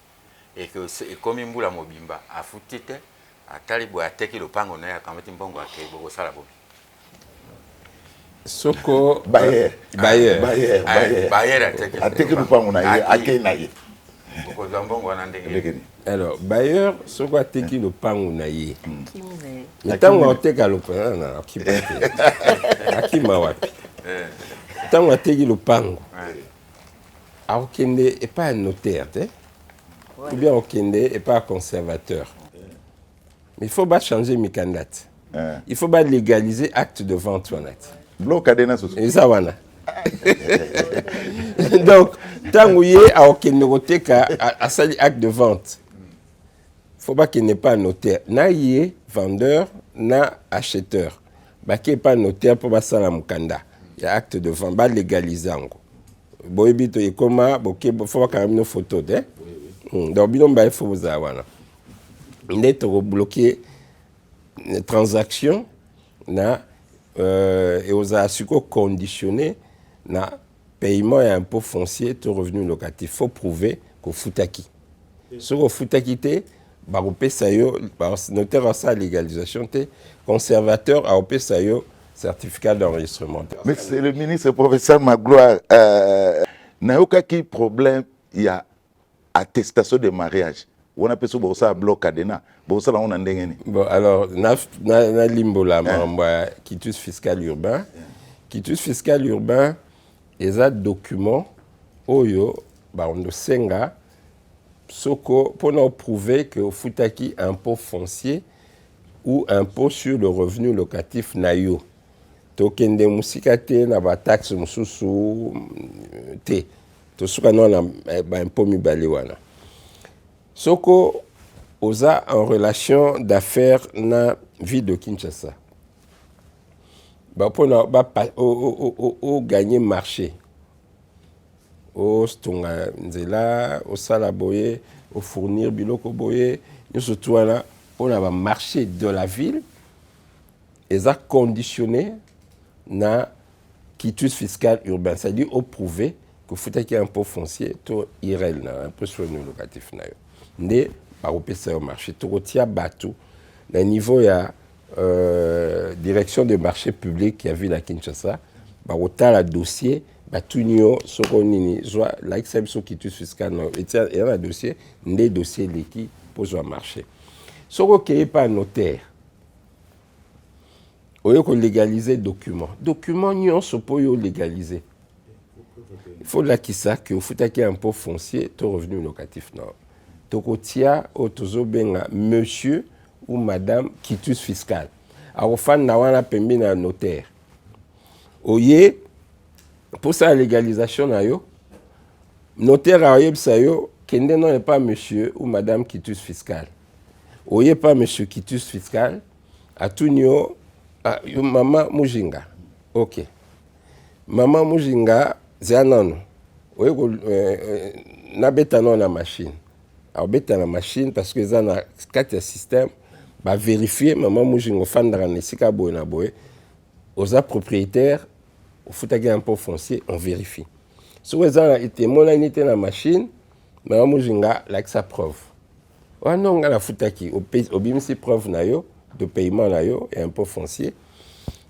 eke ekomi mbula mobimba afuti te atali bo ateki lopango na ya kamati mbongo ake boko sala bobi soko bayer ateki lopango na ye ake na ye boko mbongo wana ndenge. Alors bailleur soko ateki lopango na ye ntango ateka lopango na akima wapi ntango ateki lopango akokende epai ya notaire te ou bien okende epai ya conservateur. Mais il faut pas changer mikanda te il faut pas légaliser acte de vente wana te blokade na soso eza wana donc ntango ye akokende koteka asali acte de vente faut pas qu'il n'ait pas notaire na ye vendeur na acheteur bake pas notaire pour basala mukanda ya acte de vente ba légaliser yango boyebi to ekoma boke faut pas quand même photo de donc bino ba il faut vous avoir nde to bloquer transaction na et aux assuko conditionné na paiement et impôt foncier to revenu locatif faut prouver ko futaki ce ko futaki te ba opesa yo notaire a sa légalisation te conservateur a opesa yo certificat d'enregistrement. Mais c'est le ministre professeur Magloire nayoka qui problème il y a attestation de mariage on appelle ça bossa blocade na bossa la on ndengeni. Bon alors na limbola mamba quitus fiscal urbain quitus fiscal urbain eza document oyo ba ondo senga soko pour prouver que au futaki impôt foncier ou impôt sur le revenu locatif na yo tokende musika te na ba taxe mususu te to suka non na ba impôt mibale wana soko oza en relation d'affaires na ville de Kinshasa ba pona ba o gagner marché o stonga nzela o sala boye o fournir biloko boye nous surtout là on a un marché de la ville et ça conditionné na quitus fiscal urbain c'est-à-dire au prouver que faut qu'il y ait un impôt foncier to irel na impôt sur le locatif na yo ndé par opesa au marché to tia batou na niveau ya direction de marché public qui a vu la Kinshasa ba otala dossier batunio soko nini soit la exception quitus fiscal na et y a un dossier ndé dossier leki pour un marché soko qui est pas notaire oyo ko légaliser document nyonso po yo légaliser il faut là qui ça que futaki impôt foncier to revenu locatif non to kotia o tozo benga monsieur ou madame quitus fiscal awofan na wana pembi na notaire oye pour sa légalisation na yo notaire a yebsa yo kende non n'est pas monsieur ou madame quitus fiscal oye pas monsieur quitus fiscal atunyo maman Mujinga. Ok. Maman Mujinga, c'est non. Oui, na beta non la machine. Alors beta la machine parce que ça na quatre système va vérifier maman Mujinga fandra nesika boy na boy. Aux propriétaires, au futagi impôt foncier, on vérifie. Si vous avez été mon unité la machine, maman Mujinga like sa preuve. Oh non, la futaki au bimsi preuve na yo. De paiement là et impôt foncier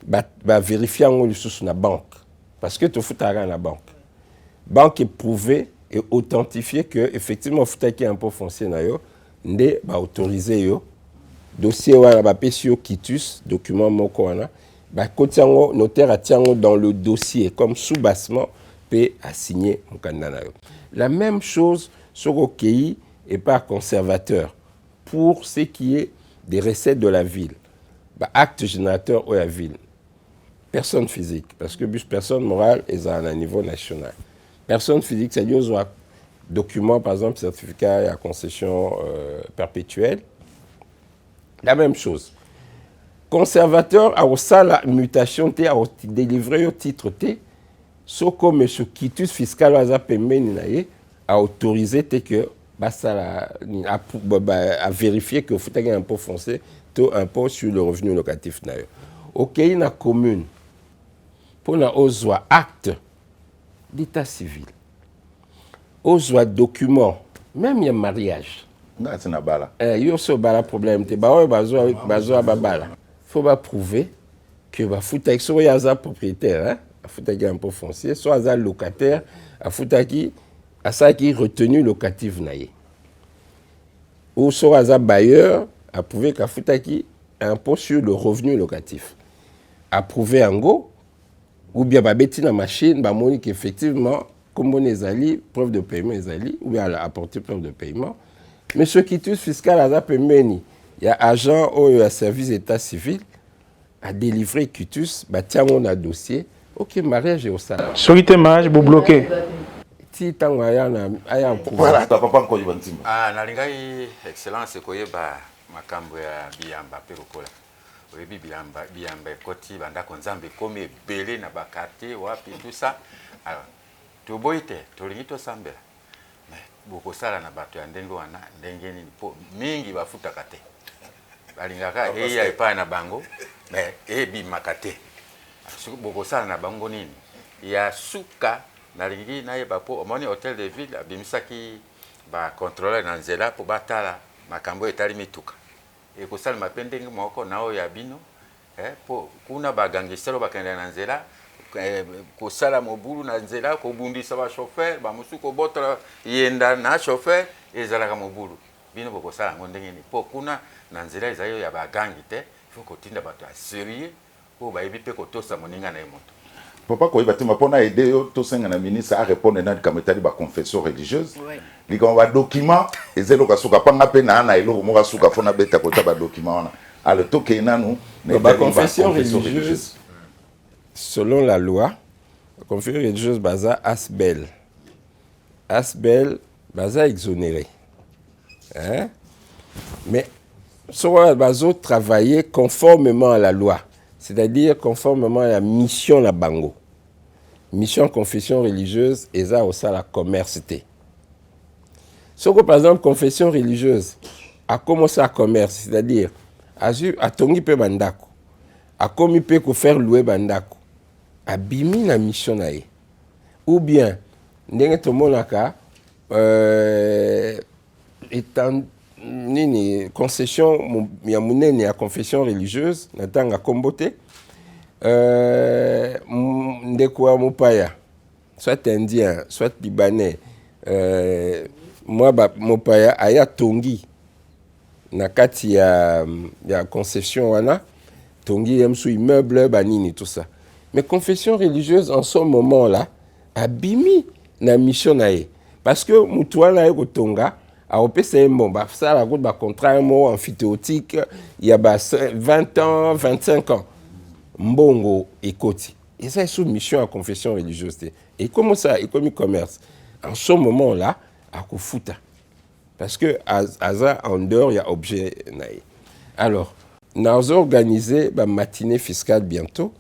va vérifier en haut sous la banque parce que tu fous ta la banque est prouvée et authentifiée que effectivement faut qu'il y a impôt foncier là ndé va autoriser yo dossier wana ba pesio quitus document moko wana ba kotiango notaire atiango dans le dossier comme sous-bassement peut assigner mukanda na yo la même chose sur OKI et par conservateur pour ce qui est des recettes de la ville, bah, acte générateur de la ville, personne physique, parce que personne morale est à un niveau national. Personne physique, c'est-à-dire un document, par exemple, certificat à concession perpétuelle. La même chose. Conservateur a aussi la mutation, a délivré au titre T, ce comme M. Quitus fiscal a payé à autoriser que à vérifier que faut un impôt foncier, tout impôt sur le revenu locatif. Ok, une commune pour un acte d'état civil, un document, même il y a mariage. C'est na bala. Il y a aussi un problème. Il faut prouver que soit il y a un propriétaire, il y a un impôt foncier, soit il y a un locataire, il qui retenu locatif. Ou soit il y a un bailleur, à prouver qu'il y a un impôt sur le revenu locatif. À prouver en go, ou bien il la machine, effectivement, comme on est preuve de paiement, ou bien apporter preuve de paiement. Mais ce quitus fiscal, il y a agent ou un service d'état civil à délivrer quitus, tiens on a dossier, ok, mariage est au salaire. Solité mariage, vous bloquez. Si tant aya prouvé. Voilà, tu papa encore bantimba. Ah, nalingai excellence koyeba makambo ya biyamba pe lokola. Oyebi biyamba koti banda konzambe komi ebele na bakarte wapi tout ça. Alors, toboite, tolingi to sambela. Mais bokosala na bato ya ndenge wana ndenge nini po mingi bafutaka te. Balingaka eya epa na bango, mais ebi makate. Bokosala na bango nini? Ya suka nalingi na yeba po omoni hôtel de ville abimisaki ba contrôleur na nzela po batala makambo etali mituka. E kosala mapendenge moko nao ya bino po kuna bagangiselo bakende na nzela kosala mobulu na nzela ko bundisa ba chauffeur ba musuko botra yenda na chauffeur ezalaka mobulu bino bokosala ngo ndenge ni po kuna na nzela ezayo ya bagangi te faut kotinda bato ya sérieux po bayebi pe kotosa moninga na emoto. Papa koyeba te mapona aider yo to senga na ministre à répondre na kametali ba confession religieuse. Likon ba document ezelo kasuka panga pe na na elo mo kasuka fona beta kota ba document wana. Alors to ke nanu ba confession religieuse selon la loi, la confession religieuse baza asbel. Asbel baza exonéré. Hein? Mais soit bazo travailler conformément à la loi. C'est-à-dire conformément à la mission la bango. Mission confession religieuse, et ça aussi la commerce. Ce que par exemple confession religieuse a commencé à commerce, c'est-à-dire a tongi pe bandako, a commis pe ko faire louer bandako, a bimi la mission nae. Ou bien ndenge to monaka étant nini concession ya munene ya confession religieuse natanga kombote ndeko mopaya soit indien soit libanais moi mopaya aya tongi na kati ya concession wana tongi yemsu immeuble banini tout ça mais confession religieuse en ce moment là abimi na mission nae parce que mutu wana eko tonga a opé bon ça la route contrat un mot amphithéotique il y a 20 ans 25 ans mbongo ekoti et ça est sous mission à confession religieuse et comment ça et comme commerce en ce moment là à kofuta parce que aza en dehors il y a objet naï alors nous organisé ba matinée fiscale bientôt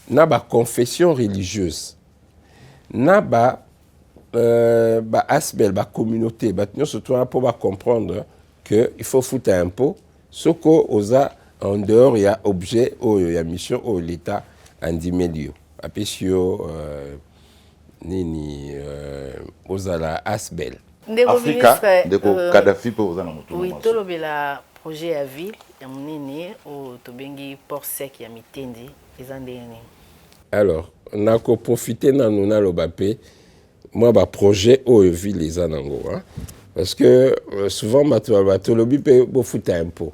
na ba confession religieuse na ba asbel, communauté, surtout pour comprendre qu'il faut foutre un impôt, ce qu'on en dehors, il y a objet, il y a mission, l'État en 10 millions. Après, la asbel. Africa, de Kadhafi pour vous en oui, tout le projet à ville, il y a mon tobengi port sec, il y a mitendi, les andéni. Alors, on a profité dans le Bapé. Moi, bah projet ville les anango, hein? Parce que souvent, matolobi peut foutre un pot.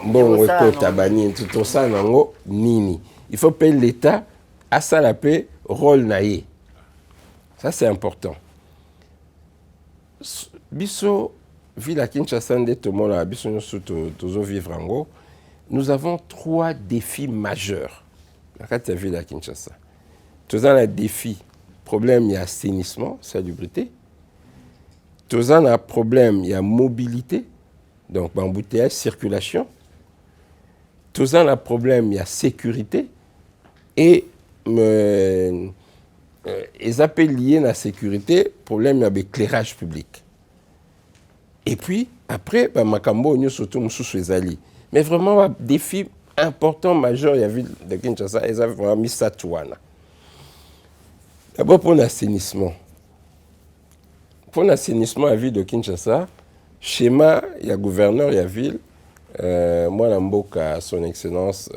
Bon, tabani tout ça nango nini. Il faut payer l'État à ça la paix rôle naïe. Ça c'est important. Biso ville à Kinshasa de tout le monde a biso nous vivre en gros. Nous avons 3 défis majeurs. La ville à Kinshasa. Tous un défi. Problème, il y a assainissement, salubrité. Tous un problème, il y a mobilité, donc embouteillage, circulation. Tous un problème, il y a sécurité. Et ils appellent lié à la sécurité, problème avec l'éclairage public. Et puis, après, bah, Makambo, nous surtout, nous sommes allés. Mais vraiment, un défi important, majeur, il y a ville de Kinshasa, ils avaient vraiment mis ça tout. D'abord, pour l'assainissement. Pour l'assainissement à la ville de Kinshasa, schéma, il y a gouverneur, il y a ville. Moi, Namboka, son excellence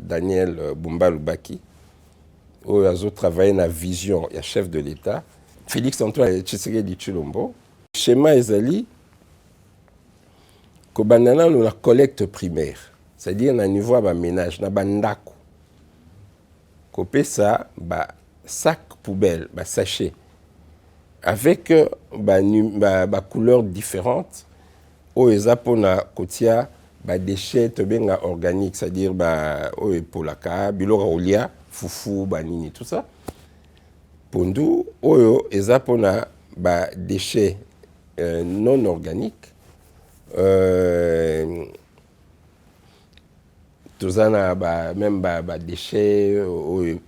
Daniel Bumba Lubaki, où ils ont travaillé dans la vision, il y a chef de l'État, Félix Antoine Tshisekedi Tshilombo. Schéma Ezali, Kobanana, nous la collecte primaire, c'est-à-dire na niveau de ménage, na bandako. Kopé ça, bah, sac poubelle, bah, sachet, avec bah, couleurs différentes, où ils ont kotia ba déchets organiques, c'est-à-dire bah, polaka, bilora olia, foufou, banini, tout ça. Pondu, oyo, ils ont ba déchets non organiques. Tout ça, même bah, déchets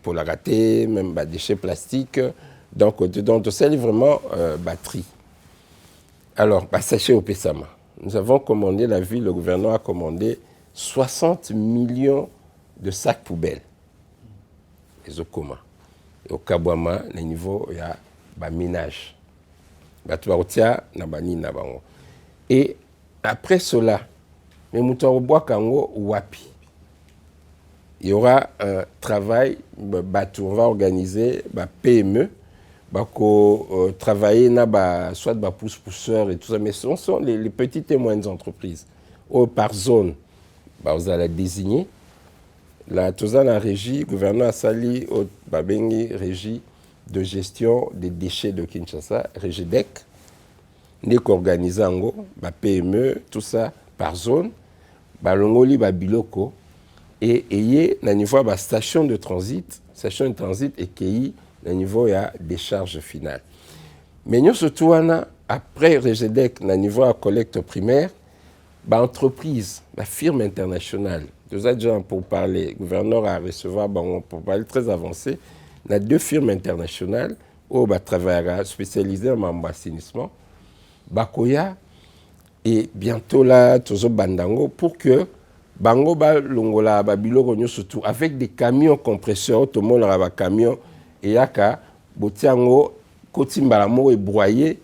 pour la rater, même bah, déchets plastiques. Donc, tout ça est vraiment batterie. Alors, bah, sachez au Pessama. Nous avons commandé, la ville, le gouvernement a commandé 60 millions de sacs poubelles. Et au Koma. Et au Kabouama, le niveau, il y a bah, ménage. Bah, tu vas retirer, et après cela, il y aura un travail, on va organiser PME, travailler soit pousse-pousseurs et tout ça, mais ce sont les petites et moyennes entreprises. Par zone, vous allez désigner. Là, tout ça, la régie, le gouvernement a sali, régie de gestion des déchets de Kinshasa, Régidec, n'est qu'organisé en gros, PME, tout ça, par zone, l'ongoli, biloko, et ayez, au niveau de la station de transit et qui au niveau de des charges finales. Mais nous, surtout, après Régidec, au niveau de la collecte primaire, entreprise, firme internationale, deux agents pour parler, le gouverneur a recevoir, pour parler très avancé, il y a 2 firmes internationales où on travaillera spécialisées en assainissement, Bakoya et bientôt là, Tozo Bandango, pour que Bango Longola Babilo surtout avec des camions compresseurs, tout le monde aura des camions et yaka Botiango Kotimbalamo et broyé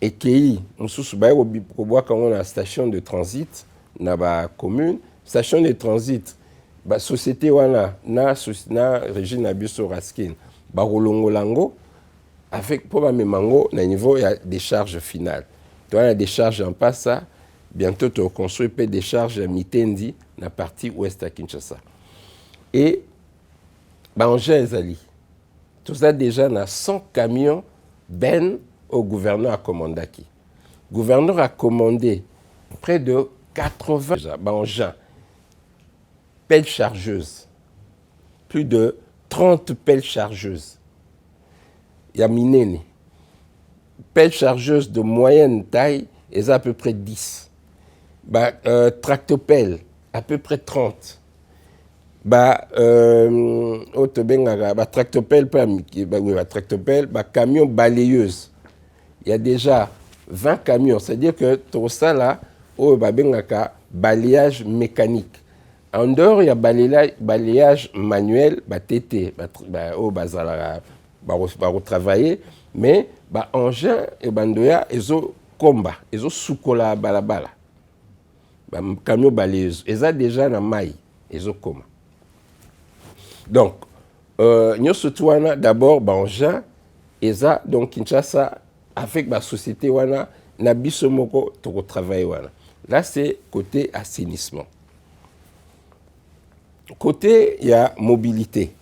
et Kei, on se voit quand on a station de transit dans la commune, station de transit, la société wana na régime Abiso Raskin, Barolongolango, avec pour mango, au niveau il y a des charges finales. Tu as des charges en passe, bientôt tu construis des charges Mitendi, dans la partie ouest à Kinshasa. Et en Zali, tout ça déjà dans 100 camions au gouverneur a commandé. Le gouverneur a commandé près de 80 pelles chargeuses, plus de 30 pelles chargeuses. Il y a Minene. Pelles chargeuses de moyenne taille, elles ont à peu près 10. Tractopelle, à peu près 30. Tractopelle, camion balayeuse. Il y a déjà 20 camions. C'est-à-dire que tout ça là, balayage mécanique. En dehors, il y a balayage manuel, TT, travailler, mais engin et bandoya, ils ont combat, ils ont soukola balabala. Camion balayeuse, ils ont déjà la maille, ils ont combat. Donc, nous surtout d'abord engin, ils ont donc Kinshasa avec la société wana nabisomoko to travailler wana. Là c'est côté assainissement. Côté il y a mobilité.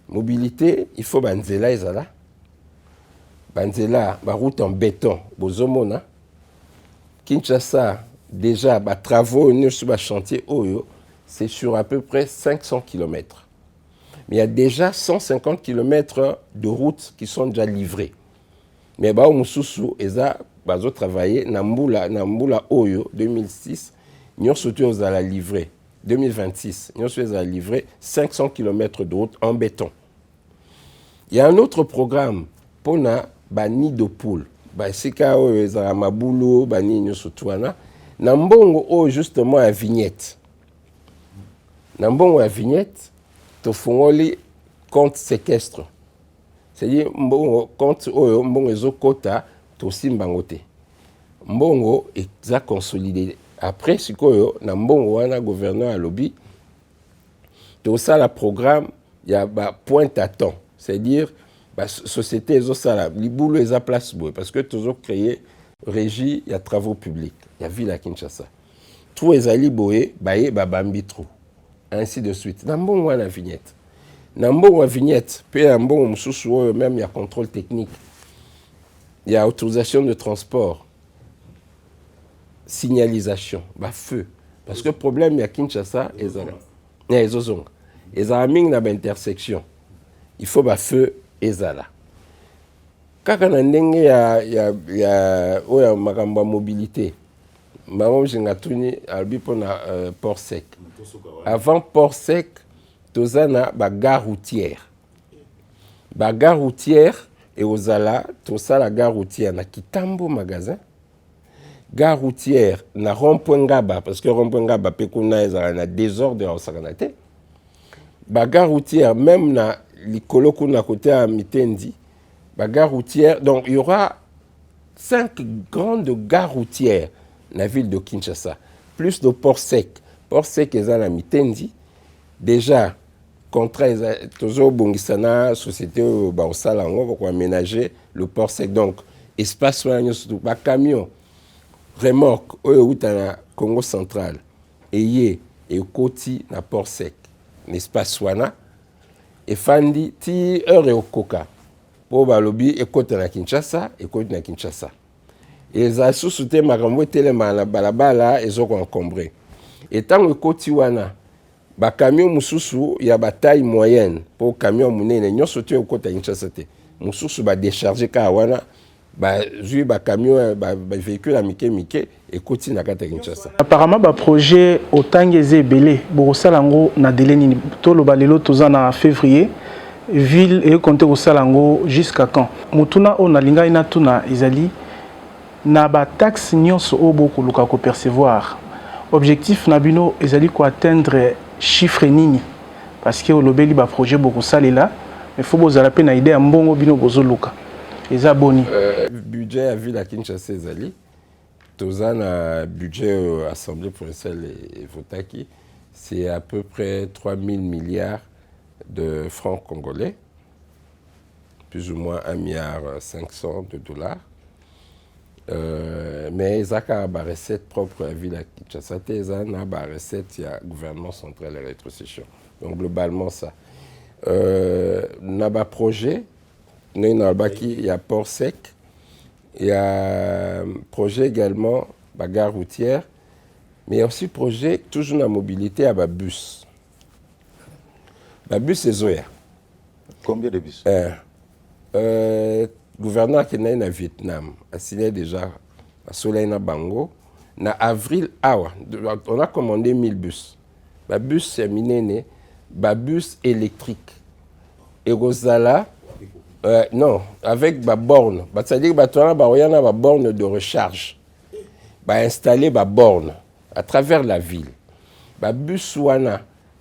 Mobilité, il faut banzela ezala. Banzela, route en béton, bozomona. Kinshasa déjà travaux sur chantier Oyo, c'est sur à peu près 500 km. Mais il y a déjà 150 km de routes qui sont déjà livrées. Mais Mususu eza bazo travailler Nambula Oyo 2006 nous surtout à la livrer 2026 nous sommes à livrer 500 km de route en béton. Il y a un autre programme pour na bani de poule. Sika o ezala mabulo bani nyoso tuana. Na mbongo o justement à vignette. Na mbongo à vignette to fongoli compte séquestre. C'est-à-dire mbongo compte o mbongo ezokota to simbangote. Mbongo eza consolidé. Après sikoyo na mbongo wana gouverneur à lobby to ça la programme il y a pointe à temps. C'est-à-dire la société ezosala libulu eza place boy parce que toujours créé régie il y a travaux publics. Il y a ville à Kinshasa. Tout ezali boye baye babambi trou. Ainsi de suite. Na mbongo wana vignette. Na mbongo wa vignette, puis na mbongo mususu même il y a contrôle technique. Il y a autorisation de transport. Signalisation, feu. Parce que le problème, il y a Kinshasa, et Zozonga. Et ça a mis une intersection. Il faut feu et zala. Quand on a une mobilité, port sec. Avant port sec, tu as une gare routière. La gare routière, et aux ala, tu as la gare routière, na Kitambo magasin. Gare routière na rond-point Ngaba parce que rond-point Ngaba pekuna ezala désordre au sakanate. Ba gare routière même na likolo kuna côté à Mitendi. Ba gare routière donc il y aura 5 grandes gares routières dans la ville de Kinshasa plus de port sec. Port sec ezala Mitendi. Déjà contrat toujours bongisana société ba osala ngo pour aménager le port sec donc espace soigné surtout ba camion remorque au Congo central et koti na port sec n'est-ce pas Swana et fandi ti heure au coca pour balobi et koti na Kinshasa et za sous-souté makambo telema na balabala ezoko encombré et tant que koti wana ba camion mususu ya taille moyenne pour camion munene nyoso te au koti Kinshasa te mususu ba décharger ka wana camion véhicule à Mike et continue à Kinshasa. Apparemment le projet autant que belé bosalango na délai ni to lo balelo tozana en février ville et compter au salango jusqu'à quand mutuna on alinga ina tuna izali na ba taxe nyonso oboko luka ko percevoir objectif na bino ezali ko atteindre chiffre nini parce que lobeli ba projet boko salela mais faut bozala pe na idée ya mbongo bino bozoluka. Budget à ville à Kinshasa ezali tozana budget assemblée provinciale et Votaki c'est à peu près 3000 milliards de francs congolais plus ou moins 1,5 milliard de dollars mais ezaka ba recette propre à ville à Kinshasa ezana ba recette ya gouvernement central et rétrocession donc globalement ça na ba projet il y a port sec, il y a projet également, gare routière, mais il y a aussi projet toujours la mobilité à bus. Bus c'est Zoya. Combien de bus? Gouverneur qui est au Vietnam a signé déjà à Soleil na Bango. En avril, on a commandé 1000 bus. Bus c'est miné, bus électrique. Et Rosala, non, avec ma borne. C'est-à-dire que tu as une borne de recharge. Installer ma borne à travers la ville. Bus wana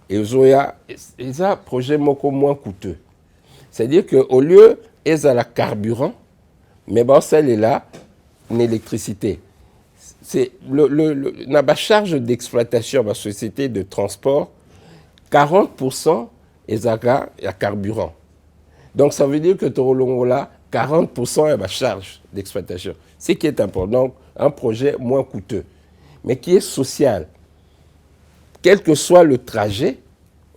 et Zoya, c'est un projet moins coûteux. C'est-à-dire qu'au lieu, ils ont le carburant, mais celle est là, une électricité. C'est la charge d'exploitation de la société de transport, 40% ils ont le carburant. Donc, ça veut dire que tu as là 40% de la charge d'exploitation. Ce qui est important. Donc, un projet moins coûteux, mais qui est social. Quel que soit le trajet,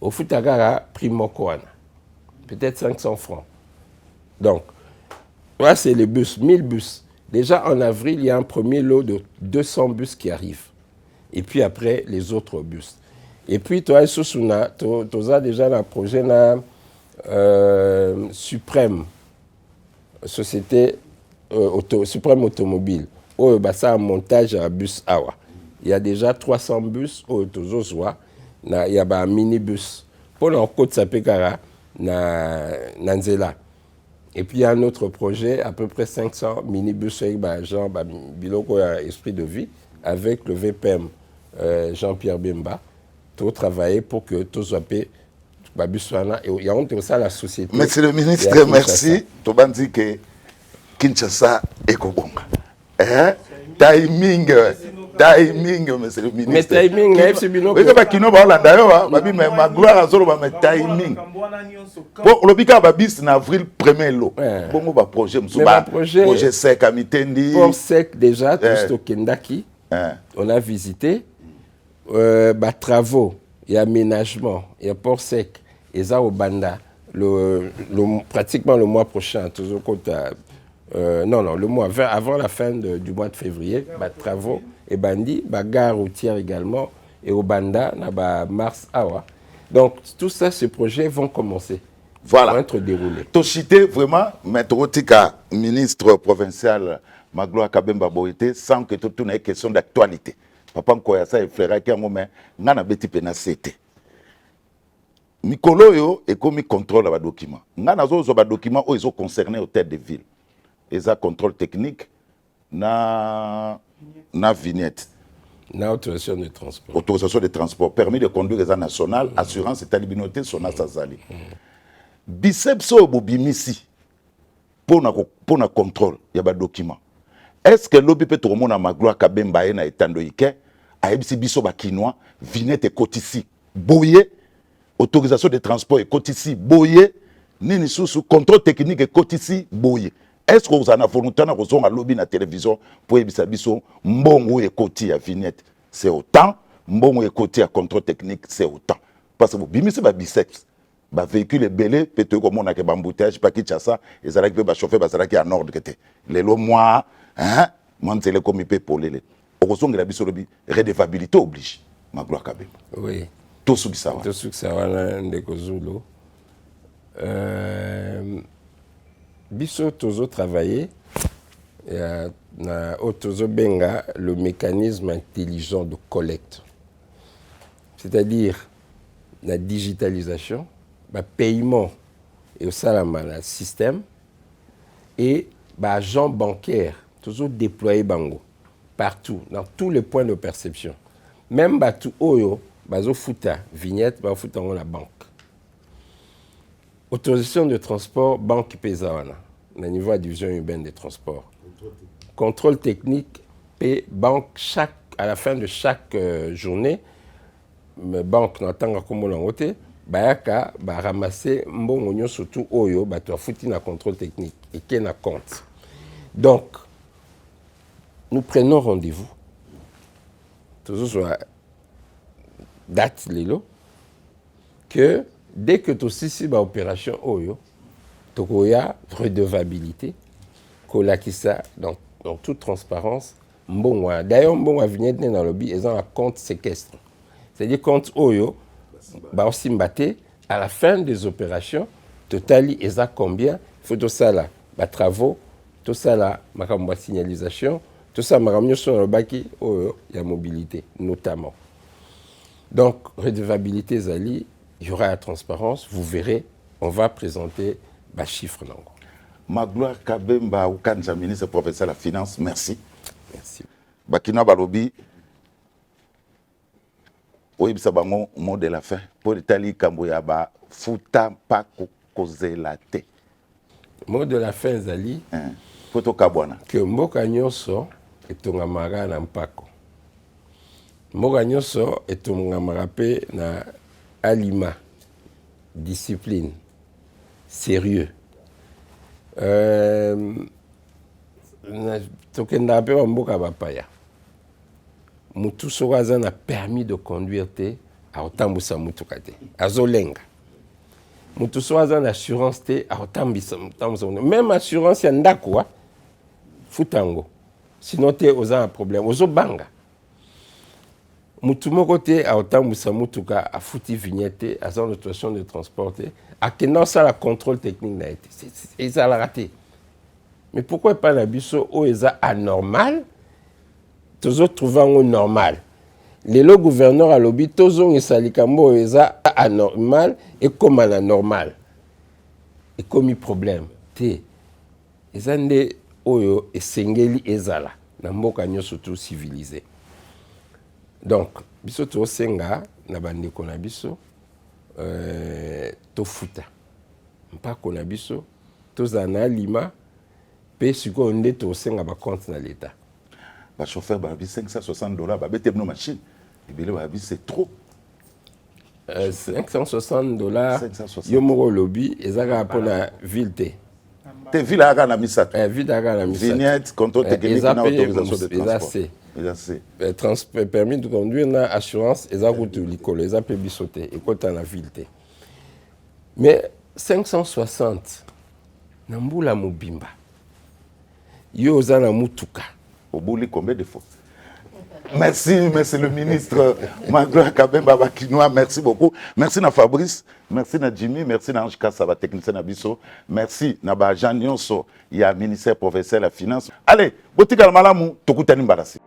au Futagara, primo koana. Peut-être 500 francs. Donc, là, c'est les bus, 1000 bus. Déjà, en avril, il y a un premier lot de 200 bus qui arrivent. Et puis après, les autres bus. Et puis, tu as déjà un projet là, Suprême, société Suprême automobile. Oh, ça un montage à bus awa. Il y a déjà 300 bus au Tozozwa. Il y a un minibus. Pour le côte Sapekara, na Nzela. Et puis il y a un autre projet, à peu près 500 minibus avec genre biloko esprit de vie, avec le VPM Jean-Pierre Bemba, tout travailler pour que tout soit payé. Et il y a aussi la société. Monsieur le ministre, merci. Tu m'as dit que Kinshasa est Kobonga. Timing, monsieur le ministre. Mais timing, c'est bien. Oui, mais qui n'ont pas la d'ailleurs, mais ma gloire à Zolo, mais timing. Pour le Bika Babis, en avril, premier lot. Bon, va projet, projet sec à Mitendi. Pour sec déjà, tout ce Kendaki. On a visité. Travaux et aménagement, et port sec, et ça au Banda, pratiquement le mois prochain, toujours le mois avant la fin du mois de février, travaux et bandi, gare routière également, et au Banda, mars, awa. Donc, tout ça, ces projets vont commencer. Voilà. Vont être déroulés. Toshité, vraiment, Maître Otika, ministre provincial Magloire Kabemba Boïté, sans que tout ait question d'actualité. Papa Nkoyasa et Frère Kiangome, n'ana beti pena c'était. Mikolo yo et comme contrôle les documents. N'ana zo ba documents où ils ont concerné au tête de ville. Ils ont contrôle technique na vignette. Na autorisation de transport. Autorisation de transport, permis de conduire les national, assurance et talibinoté sona sazali. Bicepso bobimisi pour na contrôle y a ba documents. Est-ce que l'objet peut tout à Magloire Kabemba na etando ike aebisi biso ba kinois vignette kotisi boye autorisation de transport et kotisi boye nini sous contrôle technique et kotisi boye. Est-ce que vous en avez volonté na raison à lobby na télévision pour ebisa biso mbongo et koti ya vignette c'est autant mbongo et koti ya contrôle technique c'est autant parce que vous bimisi ba biceps ba véhicule belé peut-être comme on a que bamboutage pas Kinshasa et ça va chauffeur ba ça en ordre que les lo moi hein moi c'est le comité pour les heureusement que la biso lobi redevabilité oblige Magloire Kabemba oui tout ce qui ça va ndeko Zulu biso tozo travailler na tozo benga le mécanisme intelligent de collecte, c'est-à-dire la digitalisation, le paiement et au salama le système et agent bancaire toujours déployé bango partout dans tous les points de perception, même tout oyo bazo futa vignette ba futa la banque. Autorisation de transport, banque Pesawana, au niveau de la division urbaine des transports. Contrôle technique, et banque à la fin de chaque journée, banque n'attend comme on l'a bayaka ramasser mbongo surtout oyo tu as foutu na contrôle technique et qui na compte. Donc, nous prenons rendez-vous. Toujours sur la date lelo que dès que tu as une opération Oyo, tu as redevabilité, dans toute transparence. D'ailleurs, on va venir dans le lobby, ils ont un compte séquestre. C'est-à-dire compte Oyo, aussi à la fin des opérations, total, ils ont combien? Il faut tout ça là, travaux, tout ça là, ma signalisation, tout ça, ma sur le baki, il y a mobilité, notamment. Donc, redevabilité, Zali, il y aura la transparence, vous verrez, on va présenter les chiffres. Magloire Kabemba, ou Kanja, ministre professeur de la Finance, merci. Merci. Bakina Balobi, oui, ça va mon mot de la fin. Pour l'Italie, Kamboyaba, Fouta Pako Kozelate. Mot de la fin, Zali. Photo Kabwana. Que Mboka Nyoso et Tongamara Nampako. Mboka Nyoso et Tongamara pe na alima, discipline, sérieux. Tokenda pe Mboka Bapaya. Mutu sokaza na permis de conduire te a otambusa mutuka te. Azolenga. Mutu sokaza na assurance te a otambisa mutambusa. Même assurance ya ndako futango. Sinon te oza un problème. Ozo banga. Mutu moko te a otambusa mutuka a futi vignette a zone d'autorisation de transport te a kena ça la contrôle technique na été. Et ça l'a raté. Mais pourquoi pas na biso o eza anormal? Toujours trouvant normal. Le gouverneur a lobby, toujours et salikambo est anormal et comme anormal. Et comme il problème. te eza nde oyo esengeli ezala na mboka nyonso to civilisé. Donc biso tosenga na bandeko na biso tofuta mpako na biso tozala na alima mpe sikoyo nde tosenga bacompte na l'État. Chauffeur babi $560 babete bino machine ebele babi c'est trop. $560 yo moko lobi ezaka mpona ville te ville aka na misato ville aka na misato vignette contrôle technique na autorisation de transport permis de conduire na assurance eza kutu likolo eza mpe biso te ekota na ville te. Mais 560 na mbula mobimba yo oza na mutuka obuli combien de fois? Merci, merci le ministre Magloire Kabemba Bakinois, merci beaucoup. Merci na Fabrice, merci na Jimmy, merci na Ange Kassa, technicien na biso, merci na ba Jean Nyonso, il y a ministère professeur la finance. Allez, botika malamu tokutani mbarasi.